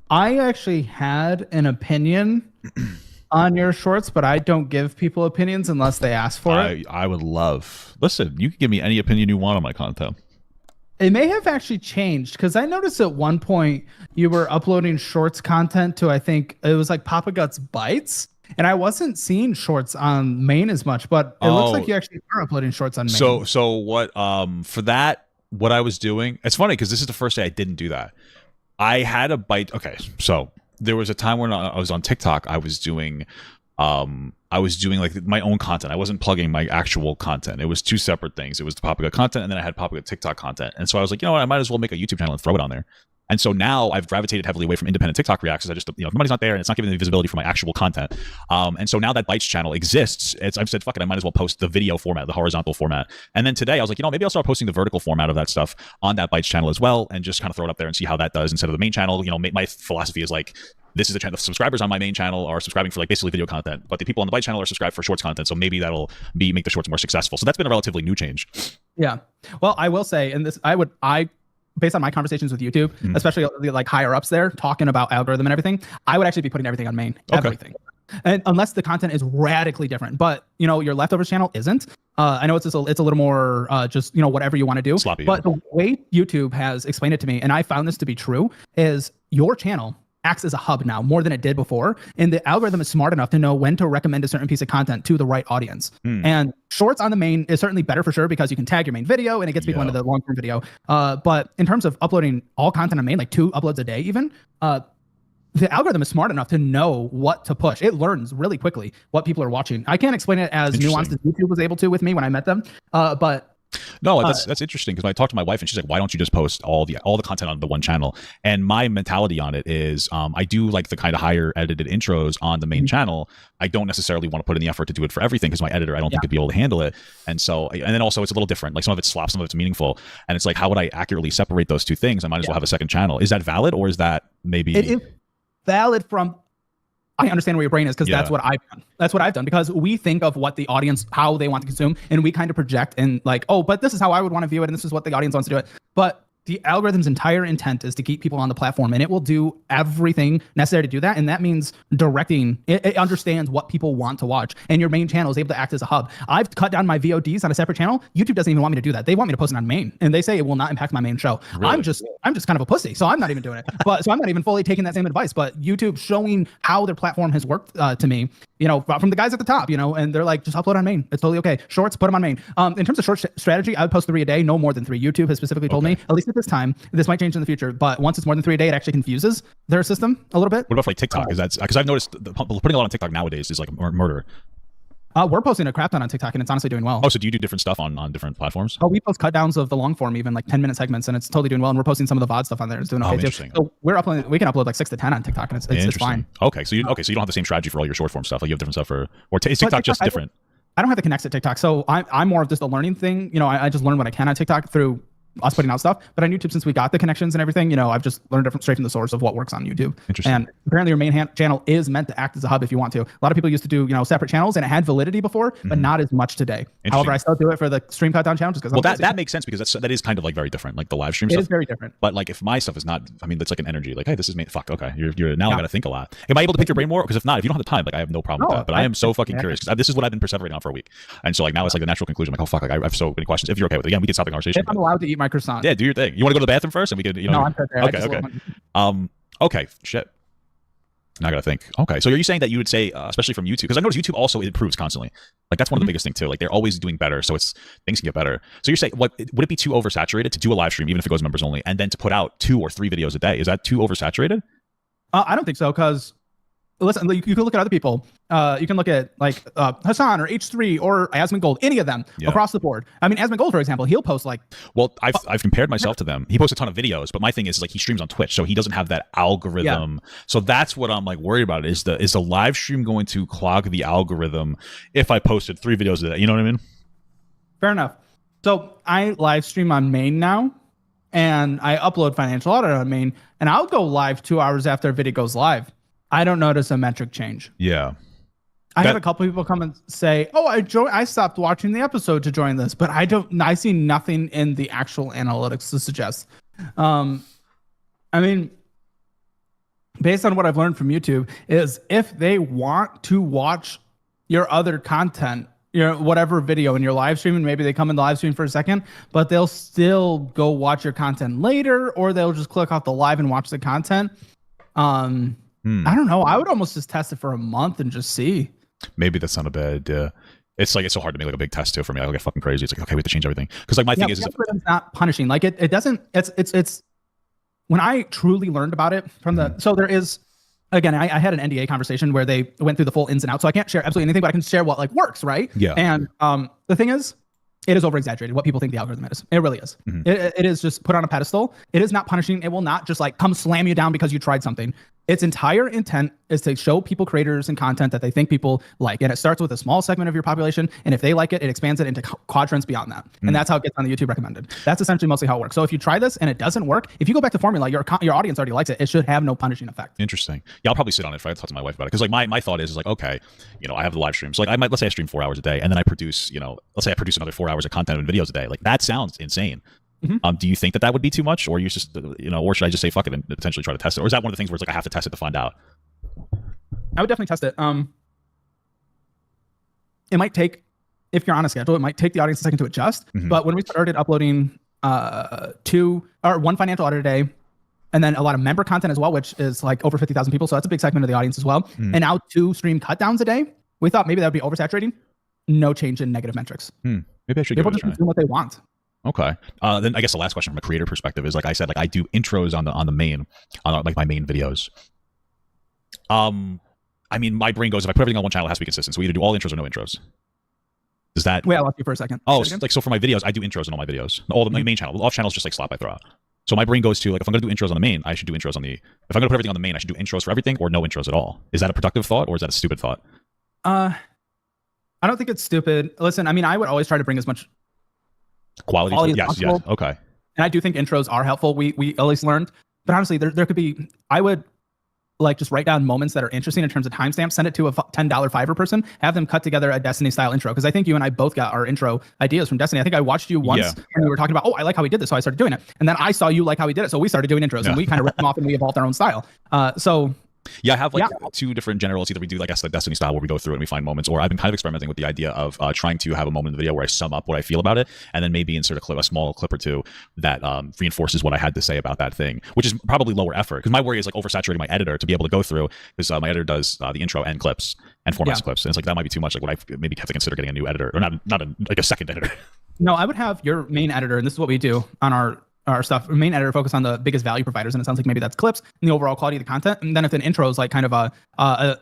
I actually had an opinion on your shorts, but I don't give people opinions unless they ask for it. I would love. Listen, you can give me any opinion you want on my content. It may have actually changed because I noticed at one point you were uploading shorts content to, I think it was like Papa Guts Bites, and I wasn't seeing shorts on main as much, but it looks like you actually are uploading shorts on main. So what? For that, what I was doing, it's funny because this is the first day I didn't do that. I had a bite. Okay, so there was a time when I was on TikTok. I was doing like my own content. I wasn't plugging my actual content. It was two separate things. It was the Papa Gut content, and then I had Papa Gut TikTok content. And so I was like, you know what? I might as well make a YouTube channel and throw it on there. And so now I've gravitated heavily away from independent TikTok reacts. I just, the money's not there and it's not giving me visibility for my actual content. And so now that Bites channel exists, I've said, fuck it, I might as well post the video format, the horizontal format. And then today I was like, maybe I'll start posting the vertical format of that stuff on that Bites channel as well, and just kind of throw it up there and see how that does instead of the main channel. My philosophy is like, this is the channel. The subscribers on my main channel are subscribing for like basically video content, but the people on the Bite channel are subscribed for shorts content. So maybe that'll make the shorts more successful. So that's been a relatively new change. Yeah. Well, I will say, and this, based on my conversations with YouTube, especially the like higher ups there talking about algorithm and everything, I would actually be putting everything on main. Everything. and unless the content is radically different. But your leftovers channel isn't. I know it's a little more just whatever you want to do. Sloppy, but the way YouTube has explained it to me, and I found this to be true, is your channel acts as a hub now more than it did before, and the algorithm is smart enough to know when to recommend a certain piece of content to the right audience. And shorts on the main is certainly better for sure because you can tag your main video and it gets people into the long-term video. But in terms of uploading all content on main, like 2 uploads a day even, the algorithm is smart enough to know what to push. It learns really quickly what people are watching. I can't explain it as nuanced as YouTube was able to with me when I met them, but no, that's interesting, because when I talked to my wife and she's like, why don't you just post all the content on the one channel? And my mentality on it is I do like the kind of higher edited intros on the main channel. I don't necessarily want to put in the effort to do it for everything because my editor, I don't think would be able to handle it. And so, and then also it's a little different. Like some of it's slop, some of it's meaningful. And it's like, how would I accurately separate those two things? I might as well have a second channel. Is that valid, or is that maybe... It is valid from... I understand where your brain is, because that's what I've done. That's what I've done, because we think of what the audience, how they want to consume, and we kind of project and like, oh, but this is how I would want to view it, and this is what the audience wants to do it. But the algorithm's entire intent is to keep people on the platform, and it will do everything necessary to do that. And that means directing. It understands what people want to watch, and your main channel is able to act as a hub. I've cut down my VODs on a separate channel. YouTube doesn't even want me to do that. They want me to post it on main, and they say it will not impact my main show. Really? I'm just kind of a pussy, so I'm not even doing it. So I'm not even fully taking that same advice. But YouTube showing how their platform has worked to me, from the guys at the top, and they're like, just upload on main. It's totally okay. Shorts, put them on main. In terms of short strategy, I would post 3 a day, no more than 3. YouTube has specifically told me, at least at this time. This might change in the future, but once it's more than 3 a day, it actually confuses their system a little bit. What about like TikTok? Is that because I've noticed putting a lot on TikTok nowadays is like murder. We're posting a crap ton on TikTok, and it's honestly doing well. Oh, so do you do different stuff on different platforms? Oh, we post cut downs of the long form, even like 10-minute segments, and it's totally doing well. And we're posting some of the VOD stuff on there. It's doing okay too. So we can upload like 6 to 10 on TikTok, and it's fine. Okay, so you don't have the same strategy for all your short form stuff. Like you have different stuff or is TikTok just different? I don't have the connects at TikTok, so I'm more of just a learning thing. I just learn what I can on TikTok through us putting out stuff. But on YouTube, since we got the connections and everything, I've just learned straight from the source of what works on YouTube. Interesting. And apparently your main channel is meant to act as a hub if you want to. A lot of people used to do, separate channels, and it had validity before, but not as much today. However, I still do it for the stream cut down channel just because. Well, that makes sense, because that is kind of like very different, like the live stream stuff. It is very different. But like if my stuff is not, that's like an energy. Like, hey, this is me. Fuck. Okay, you're now I got to think a lot. Am I able to pick your brain more? Because if not, if you don't have the time, like I have no problem with that. But I am so fucking curious, because this is what I've been perseverating on for a week, and so like now it's like the natural conclusion. Like, oh fuck, like I have so many questions. If you're okay with it, again, we can stop the conversation. If I'm allowed to eat my croissant. Yeah, do your thing. You want to go to the bathroom first, and we could. No, I'm there. Okay. Okay. Shit. Now I gotta think. Okay, so are you saying that you would say, especially from YouTube, because I notice YouTube also improves constantly. Like that's one of the biggest things too. Like they're always doing better, so things can get better. So you're saying, would it be too oversaturated to do a live stream, even if it goes members only, and then to put out 2 or 3 videos a day? Is that too oversaturated? I don't think so, because listen, you can look at other people. You can look at like Hassan or H3 or Asmongold, any of them across the board. I mean, Asmongold, for example, he'll post like. Well, I've compared myself to them. He posts a ton of videos, but my thing is like he streams on Twitch, so he doesn't have that algorithm. Yeah. So that's what I'm like worried about. Is the live stream going to clog the algorithm if I posted 3 videos a day? You know what I mean? Fair enough. So I live stream on main now, and I upload Financial Audit on main, and I'll go live 2 hours after a video goes live. I don't notice a metric change. Yeah. I had a couple people come and say, "Oh, I stopped watching the episode to join this," but I see nothing in the actual analytics to suggest. I mean, based on what I've learned from YouTube, is if they want to watch your other content, your whatever video in your live stream, and maybe they come in the live stream for a second, but they'll still go watch your content later, or they'll just click off the live and watch the content. I don't know. I would almost just test it for a month and just see. Maybe that's not a bad idea. It's like, it's so hard to make like a big test too for me. I get fucking crazy. It's like, okay, we have to change everything. Because like my thing is it's not punishing. Like it doesn't, it's when I truly learned about it from the, so there is, again, I had an NDA conversation where they went through the full ins and outs. So I can't share absolutely anything, but I can share what like works, right? Yeah. And the thing is, it is over exaggerated what people think the algorithm is. It really is. It is just put on a pedestal. It is not punishing. It will not just like come slam you down because you tried something. Its entire intent is to show people creators and content that they think people like. And it starts with a small segment of your population. And if they like it, it expands it into quadrants beyond that. And that's how it gets on the YouTube recommended. That's essentially mostly how it works. So if you try this and it doesn't work, if you go back to formula, your audience already likes it. It should have no punishing effect. Interesting. Yeah, I'll probably sit on it if I talk to my wife about it. Because like my thought is like, okay, I have the live streams. So like let's say I stream 4 hours a day, and then I produce, let's say I produce another 4 hours of content and videos a day. Like that sounds insane. Do you think that would be too much, or you just, or should I just say fuck it and potentially try to test it? Or is that one of the things where it's like I have to test it to find out? I would definitely test it. it might take, if you're on a schedule, it might take the audience a second to adjust. But when we started uploading one financial audit a day, and then a lot of member content as well, which is like over 50,000 people. So that's a big segment of the audience as well. And now 2 stream cut downs a day. We thought maybe that would be oversaturating. No change in negative metrics. Maybe I should People give it a just try. consume what they want. Okay. Then I guess the last question from a creator perspective is, like I said, like I do intros on the main, on like my main videos. I mean, my brain goes, if I put everything on one channel, it has to be consistent. So we either do all intros or no intros. Does that? Wait, I lost you for a second. Oh, like, so for my videos, I do intros on all my videos. All the main channel, off channels, just like slap I throw out. So my brain goes to, like, if I'm going to do intros on the main, I should do intros on the, if I'm going to put everything on the main, I should do intros for everything or no intros at all. Is that a productive thought or is that a stupid thought? I don't think it's stupid. Listen, I mean, I would always try to bring as much Quality as yes, possible. yes. Okay. And I do think intros are helpful. We at least learned. But honestly, there could be, I would like just write down moments that are interesting in terms of timestamps, send it to a $10 Fiverr person, have them cut together a Destiny style intro. Because I think you and I both got our intro ideas from Destiny. I think I watched you once and we were talking about, oh, I like how he did this. So I started doing it. And then I saw you like how he did it. So we started doing intros and we kind of ripped them off and we evolved our own style. Yeah, I have like 2 different generals. Either we do, like, I guess, the Destiny style where we go through and we find moments, or I've been kind of experimenting with the idea of trying to have a moment in the video where I sum up what I feel about it, and then maybe insert a small clip or 2 that reinforces what I had to say about that thing, which is probably lower effort. Because my worry is like oversaturating my editor to be able to go through, because my editor does the intro and clips and formats clips, and it's like that might be too much. Like, would I maybe have to consider getting a new editor, or not a second editor? No, I would have your main editor, and this is what we do on our stuff. Our main editor focus on the biggest value providers, and it sounds like maybe that's clips and the overall quality of the content. And then if an intro is like kind of a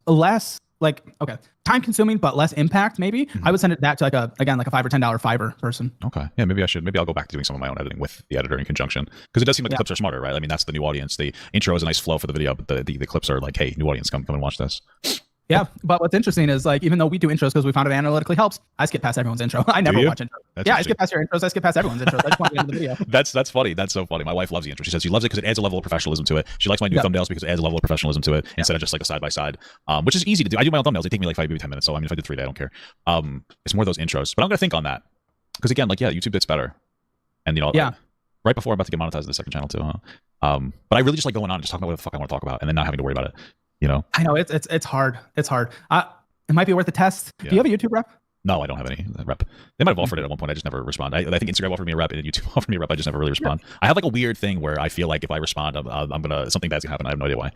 less like, okay, time consuming but less impact, maybe I would send it that to like a $5 or $10 Fiverr person. Okay, yeah, maybe I'll go back to doing some of my own editing with the editor in conjunction, because it does seem like the clips are smarter, right? I mean, that's the new audience. The intro is a nice flow for the video, but the clips are like, hey, new audience, come and watch this. Yeah, but what's interesting is, like, even though we do intros because we found it analytically helps, I skip past everyone's intro. I never watch intros. I skip past your intros. I skip past everyone's intros. I just want to get into the video. That's funny. That's so funny. My wife loves the intro. She says she loves it because it adds a level of professionalism to it. She likes my new thumbnails because it adds a level of professionalism to it instead of just like a side by side, which is easy to do. I do my own thumbnails. They take me like 5, maybe 10 minutes. So I mean, if I did 3 days, I don't care. It's more those intros. But I'm gonna think on that, because again, like, YouTube gets better, and right before I'm about to get monetized in the second channel too. But I really just like going on and just talking about what the fuck I want to talk about, and then not having to worry about it. I know it's hard. It's hard. It might be worth a test. Do you have a YouTube rep? No, I don't have any rep. They might have offered it at one point. I just never respond. I think Instagram offered me a rep and YouTube offered me a rep. I just never really respond. I have like a weird thing where I feel like if I respond, I'm gonna, something bad's gonna happen. I have no idea why.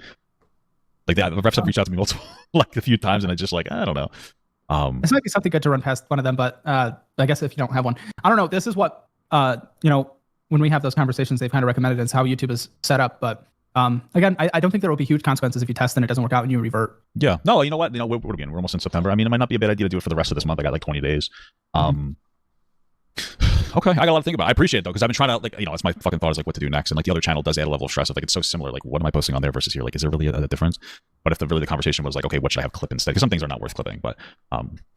Like the reps have reached out to me multiple, like a few times, and I just like, I don't know. This might be something good to run past one of them, but I guess if you don't have one, I don't know. This is what when we have those conversations, they've kind of recommended is how YouTube is set up, but. Again, I don't think there will be huge consequences if you test and it doesn't work out and you revert. Yeah. No, you know what? We're almost in September. I mean, it might not be a bad idea to do it for the rest of this month. I got like 20 days. Okay, I got a lot to think about. I appreciate it though, because I've been trying to, like, it's my fucking thought is like what to do next, and like the other channel does add a level of stress of like, it's so similar. Like, what am I posting on there versus here? Like, is there really a difference? But if the conversation was like, okay, what should I have clip instead? Because some things are not worth clipping. But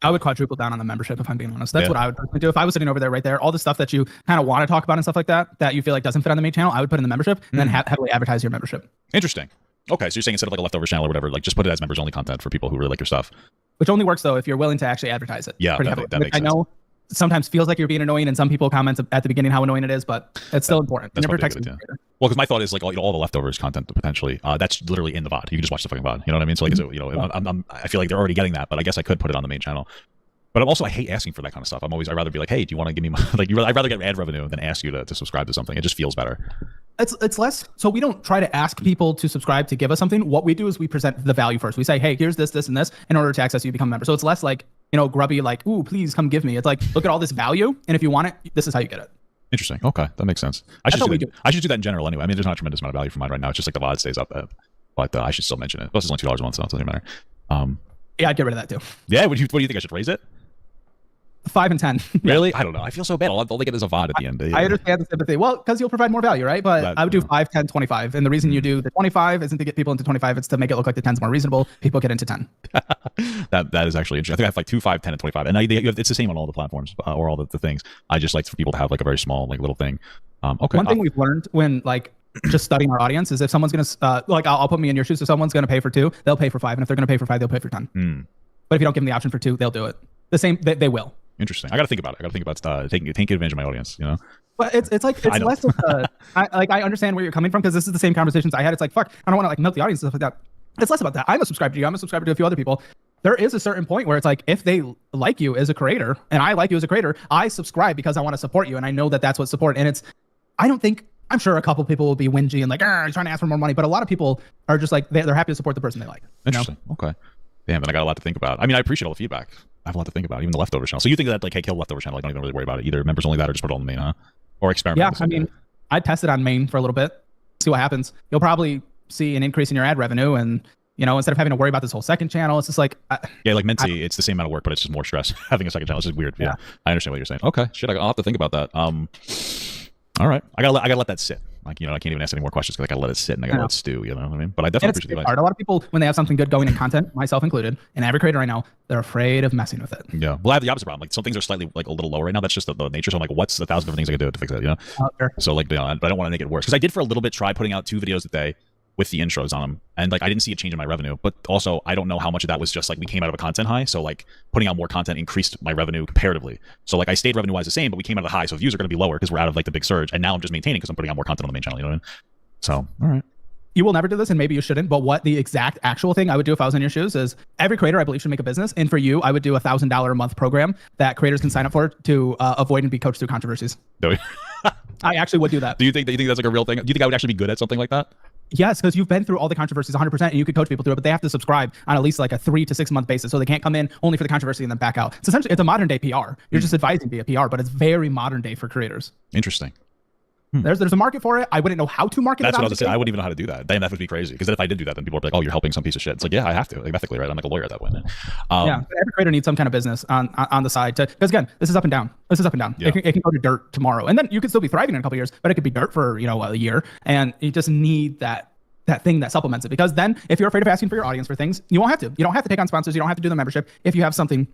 I would quadruple down on the membership if I'm being honest. That's what I would personally do if I was sitting over there right there. All the stuff that you kind of want to talk about and stuff like that you feel like doesn't fit on the main channel, I would put in the membership and then heavily advertise your membership. Interesting. Okay, so you're saying instead of like a leftover channel or whatever, like just put it as members only content for people who really like your stuff. Which only works though if you're willing to actually advertise it. Yeah, that makes sense. I know sometimes feels like you're being annoying, and some people comment at the beginning how annoying it is, but it's still important. That's it protects well, because my thought is like all the leftovers content potentially that's literally in the VOD. You can just watch the fucking VOD. You know what I mean? So like, is it, I feel like they're already getting that, but I guess I could put it on the main channel. But I hate asking for that kind of stuff. I'd rather be like, hey, do you want to give me my, like, I'd rather get ad revenue than ask you to subscribe to something. It just feels better. It's less, so we don't try to ask people to subscribe to give us something. What we do is we present the value first. We say, hey, here's this, and this, in order to access you, become a member. So it's less like, grubby, like, ooh, please come give me. It's like, look at all this value, and if you want it, this is how you get it. Interesting. Okay, that makes sense. I should do that in general anyway. I mean, there's not a tremendous amount of value for mine right now. It's just like the VOD stays up, but I should still mention it. Plus, it's only $2 a month, so it doesn't matter. Yeah, I'd get rid of that too. Yeah, what do you think? I should raise it? 5 and 10. Really? I don't know. I feel so bad. All they get is a VOD at the end. I understand the sympathy. Well, because you'll provide more value, right? But I would do 5, 10, 25. And the reason you do the 25 isn't to get people into 25. It's to make it look like the 10's more reasonable. People get into 10. That is actually interesting. I think I have like 2, 5, 10, and 25. And it's the same on all the platforms or all the things. I just like for people to have like a very small like little thing. Okay. One thing we've learned when like just studying our audience is if someone's going to, like I'll put me in your shoes. If someone's going to pay for 2, they'll pay for 5. And if they're going to pay for 5, they'll pay for 10. But if you don't give them the option for 2, they'll do it. The same, they will. Interesting. I got to think about it. I got to think about taking advantage of my audience, But it's less of I understand where you're coming from, because this is the same conversations I had. It's like, fuck, I don't want to like milk the audience and stuff like that. It's less about that. I'm a subscriber to you. I'm a subscriber to a few other people. there is a certain point where it's like, if they like you as a creator and I like you as a creator, I subscribe because I want to support you. And I know that that's what support. And I'm sure a couple people will be whingy and like, you're trying to ask for more money. But a lot of people are just like, they're happy to support the person they like. Interesting. Okay. Damn, then I got a lot to think about. I mean, I appreciate all the feedback. I have a lot to think about, even the leftover channel. So you think that, like, hey, kill leftover channel, I don't even really worry about it. Either members only that or just put it on the main, huh? Or experiment. Yeah, I mean, I tested on main for a little bit, see what happens. You'll probably see an increase in your ad revenue, and instead of having to worry about this whole second channel, it's just like yeah, like Minty, it's the same amount of work, but it's just more stress. Having a second channel is just weird. Yeah, I understand what you're saying. Okay, shit, I'll have to think about that. All right, I gotta let that sit. Like, I can't even ask any more questions because I gotta let it sit and I gotta let it stew. You know what I mean? But I definitely appreciate the advice. A lot of people, when they have something good going in content, myself included, and every creator I know, they're afraid of messing with it. Yeah, well, I have the opposite problem. Like, some things are slightly like a little low right now. That's just the nature. So I'm like, what's the 1,000 different things I can do to fix that? Sure. So like, but I don't want to make it worse because I did for a little bit try putting out 2 videos a day with the intros on them, and like I didn't see a change in my revenue. But also, I don't know how much of that was just like we came out of a content high, so like putting out more content increased my revenue comparatively. So like I stayed revenue wise the same, but we came out of the high, so views are going to be lower because we're out of like the big surge. And now I'm just maintaining because I'm putting out more content on the main channel. You know what I mean? So all right. You will never do this, and maybe you shouldn't, but what the exact actual thing I would do if I was in your shoes is every creator I believe should make a business. And for you, I would do $1,000 a month program that creators can sign up for to avoid and be coached through controversies. I actually would do that. Do you think that's like a real thing? Do you think I would actually be good at something like that? Yes, because you've been through all the controversies 100%, and you could coach people through it, but they have to subscribe on at least like a 3 to 6 month basis. So they can't come in only for the controversy and then back out. So essentially, it's a modern day PR. You're just advising via PR, but it's very modern day for creators. Interesting. There's a market for it. I wouldn't know how to market That's it. what I was saying. I wouldn't even know how to do that. Then that would be crazy. Because then if I did do that, then people would be like, "Oh, you're helping some piece of shit." It's like, yeah, I have to, like, ethically, right? I'm like a lawyer at that point. Yeah, every creator needs some kind of business on the side because again, this is up and down. This is up and down. Yeah. It can go to dirt tomorrow, and then you could still be thriving in a couple years, but it could be dirt for a year, and you just need that thing that supplements it. Because then, if you're afraid of asking for your audience for things, you won't have to. You don't have to take on sponsors. You don't have to do the membership if you have something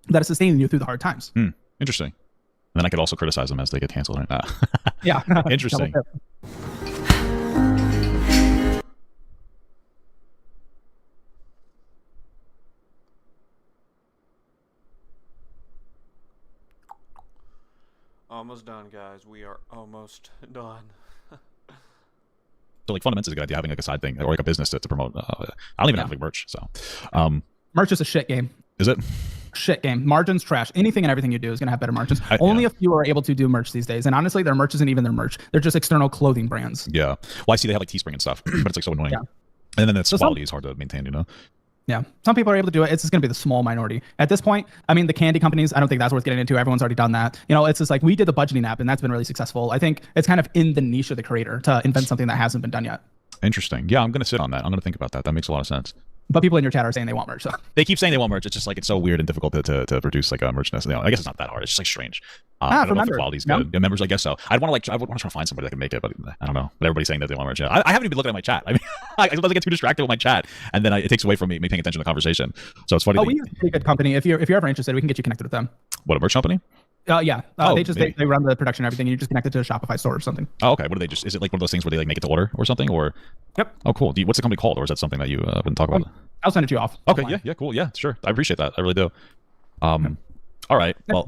that is sustaining you through the hard times. Interesting. And then I could also criticize them as they get canceled right now. Yeah. Interesting. Almost done, guys. We are almost done. So like fundamentals is a good idea, having like a side thing or like a business to promote. I don't even have like merch. So merch is a shit game. Is it? Shit game. Margins trash. Anything and everything you do is going to have better margins. Only a few are able to do merch these days. And honestly, their merch isn't even their merch. They're just external clothing brands. Yeah. Well, I see they have like Teespring and stuff, but it's like so annoying. Yeah. And then its quality is hard to maintain, Yeah. Some people are able to do it. It's just going to be the small minority. At this point, I mean, the candy companies, I don't think that's worth getting into. Everyone's already done that. It's just like we did the budgeting app and that's been really successful. I think it's kind of in the niche of the creator to invent something that hasn't been done yet. Interesting. Yeah, I'm going to sit on that. I'm going to think about that. That makes a lot of sense. But people in your chat are saying they want merch. So they keep saying they want merch. It's just like it's so weird and difficult to produce like a merch. I guess it's not that hard. It's just like strange. I don't know if the quality's good. Yeah, members, I guess so. I want to try to find somebody that can make it, but I don't know. But everybody's saying that they want merch. I haven't even been looking at my chat. I mean, I sometimes get too distracted with my chat, and then it takes away from me paying attention to the conversation. So it's funny. We use a pretty good company. If you're ever interested, we can get you connected with them. What, a merch company? Yeah. They run the production and everything. You just connect it to a Shopify store or something. Oh, okay. What do they just? Is it like one of those things where they like make it to order or something? Or yep. Oh, cool. What's the company called? Or is that something that you wouldn't talk about? I'll send it to you off. Okay. Yeah. Cool. Yeah. Sure. I appreciate that. I really do. All right. Well,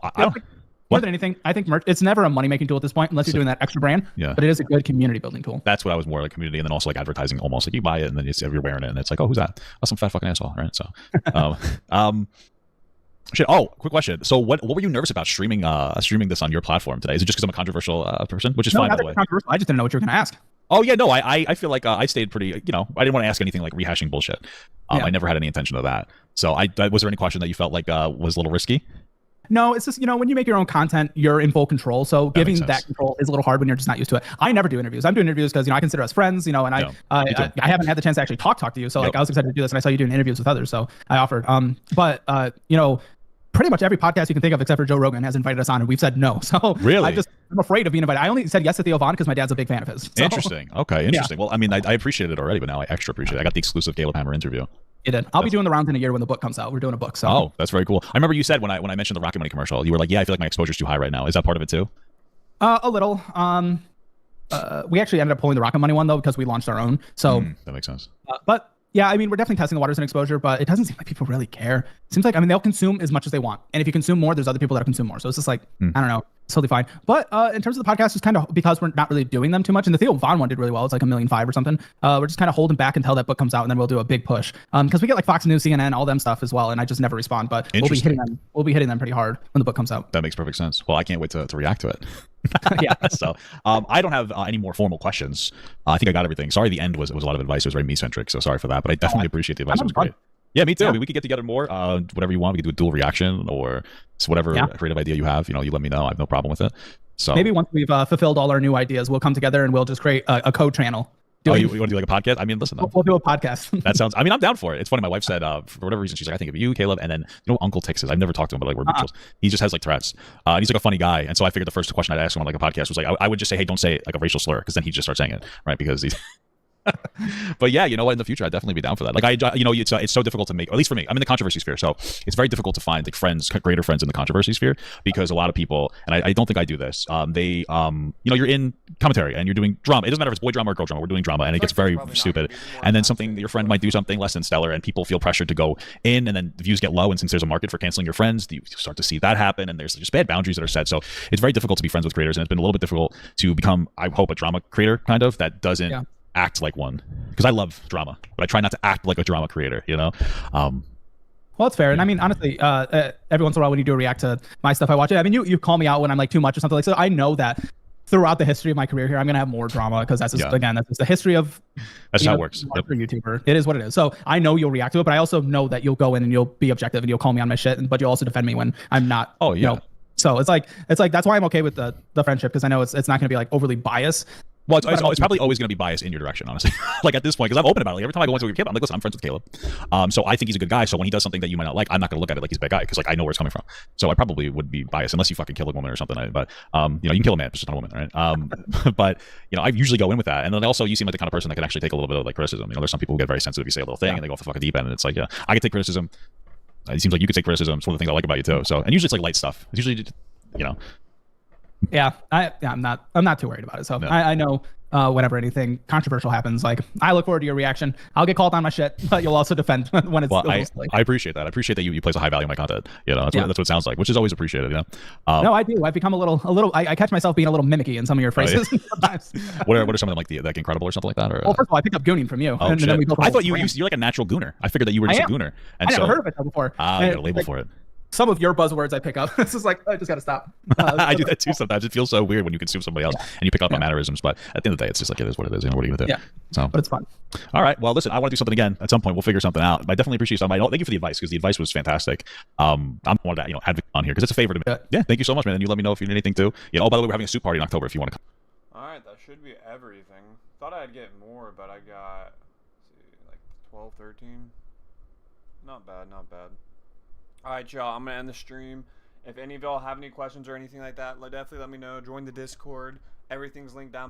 more than anything, I think merch. It's never a money making tool at this point, unless you're doing that extra brand. Yeah. But it is a good community building tool. That's what I was more like, community, and then also like advertising. Almost like you buy it and then you're wearing it, and it's like, oh, who's that? That's some fat fucking asshole, right? So, shit. Oh, quick question. So, what were you nervous about streaming this on your platform today? Is it just because I'm a controversial person, which is fine, by the way? I just didn't know what you were going to ask. Oh yeah, no, I feel like I stayed pretty. I didn't want to ask anything like rehashing bullshit. I never had any intention of that. So, was there any question that you felt like was a little risky? No, it's just, when you make your own content, you're in full control. So giving that control is a little hard when you're just not used to it. I never do interviews. I'm doing interviews because, I consider us friends, and I haven't had the chance to actually talk to you. So like I was excited to do this, and I saw you doing interviews with others. So I offered. But pretty much every podcast you can think of except for Joe Rogan has invited us on, and we've said no. So really, I'm afraid of being invited. I only said yes to Theo Vaughn because my dad's a big fan of his. So. Interesting. Okay, interesting. Yeah. Well, I mean, I appreciated it already, but now I extra appreciate it. I got the exclusive Caleb Hammer interview. You did. I'll be doing the rounds in a year when the book comes out. We're doing a book. So. Oh, that's very cool. I remember you said when I mentioned the Rocket Money commercial, you were like, "Yeah, I feel like my exposure's too high right now." Is that part of it too? A little. We actually ended up pulling the Rocket Money one though because we launched our own. So that makes sense. But yeah, I mean, we're definitely testing the waters and exposure, but it doesn't seem like people really care. It seems like, they'll consume as much as they want, and if you consume more, there's other people that consume more. So it's just like I don't know. totally fine. But in terms of the podcast, just kind of because we're not really doing them too much, and the Theo Von one did really well. It's like 1.5 million or something. We're just kind of holding back until that book comes out, and then we'll do a big push. Because we get like Fox News, CNN, all them stuff as well, and I just never respond. But we'll be hitting them. We'll be hitting them pretty hard when the book comes out. That makes perfect sense. Well, I can't wait to react to it. Yeah. So I don't have any more formal questions. I think I got everything. Sorry, the end was a lot of advice. It was very me centric. So sorry for that. But I definitely appreciate the advice. It was great. Yeah, me too. Yeah. I mean, we could get together more. Whatever you want. We could do a dual reaction or whatever creative idea you have. You let me know. I have no problem with it. So maybe once we've fulfilled all our new ideas, we'll come together and we'll just create a code channel. You want to do like a podcast? I mean, listen. We'll do a podcast. That sounds. I mean, I'm down for it. It's funny. My wife said, for whatever reason, she's like, I think of you, Caleb, and then Uncle Tix is. I've never talked to him, but like we're mutuals. He just has like Tourette's. And he's like a funny guy, and so I figured the first question I'd ask him on like a podcast was like, I would just say, hey, don't say it like a racial slur, because then he'd just start saying it, right? Because he's. But yeah, you know what? In the future, I'd definitely be down for that. Like it's so difficult to make, or at least for me. I'm in the controversy sphere, so it's very difficult to find like friends, greater friends in the controversy sphere, because a lot of people, and I don't think I do this. You're in commentary and you're doing drama. It doesn't matter if it's boy drama or girl drama. We're doing drama, and it gets very stupid. And then your friend might do something less than stellar, and people feel pressured to go in, and then the views get low. And since there's a market for canceling your friends, you start to see that happen, and there's just bad boundaries that are set. So it's very difficult to be friends with creators, and it's been a little bit difficult to become, I hope, a drama creator kind of that doesn't act like one, because I love drama, but I try not to act like a drama creator, well, it's fair. And I mean, honestly, every once in a while when you do react to my stuff, I watch it. I mean, you call me out when I'm like too much or something like so. I know that throughout the history of my career here, I'm gonna have more drama, because that's just, again, that's just the history of that's how it works. YouTuber. It is what it is. So I know you'll react to it, but I also know that you'll go in and you'll be objective and you'll call me on my shit, but you'll also defend me when I'm not. Oh yeah. So it's like that's why I'm okay with the friendship, because I know it's not gonna be like overly biased. Well, it's probably always going to be biased in your direction, honestly. Like at this point, because I'm open about it. Like, every time I go into a kid, I'm like, listen, I'm friends with Caleb. So I think he's a good guy. So when he does something that you might not like, I'm not going to look at it like he's a bad guy, because like I know where it's coming from. So I probably would be biased, unless you fucking kill a woman or something. But you can kill a man, but just not a woman, right? But I usually go in with that. And then also, you seem like the kind of person that can actually take a little bit of like criticism. There's some people who get very sensitive. You say a little thing and they go off the fucking deep end, and it's like, yeah, I can take criticism. It seems like you could take criticism. It's one of the things I like about you too. So, and usually it's like light stuff. It's usually, Yeah, I'm not too worried about it. So no. I know whenever anything controversial happens, like I look forward to your reaction. I'll get called on my shit, but you'll also defend when it's. Well, I appreciate that. I appreciate that you place a high value on my content. That's what it sounds like, which is always appreciated. No, I do. I've become a little. I catch myself being a little mimicky in some of your phrases. Sometimes. What are some of them, like like Incredible or something like that? Or, well, first of all, I picked up gooning from you. Oh, and then I thought you're like a natural gooner. I figured that you were just a gooner. And I never heard of it before. I got a label for it. Some of your buzzwords I pick up. It's just like, I just got to stop. I do that too sometimes. It feels so weird when you consume somebody else and you pick up on mannerisms. But at the end of the day, it's just like, it is what it is. What are you going to do? Yeah. So, but it's fun. All right. Well, listen, I want to do something again at some point. We'll figure something out. But I definitely appreciate something. Thank you for the advice, because the advice was fantastic. I'm one of that, advocate on here, because it's a favor to me. Yeah. Thank you so much, man. And you let me know if you need anything too. Oh, by the way, we're having a soup party in October if you want to come. All right. That should be everything. Thought I'd get more, but I got, like 12, 13. Not bad. All right, y'all, I'm going to end the stream. If any of y'all have any questions or anything like that, definitely let me know. Join the Discord. Everything's linked down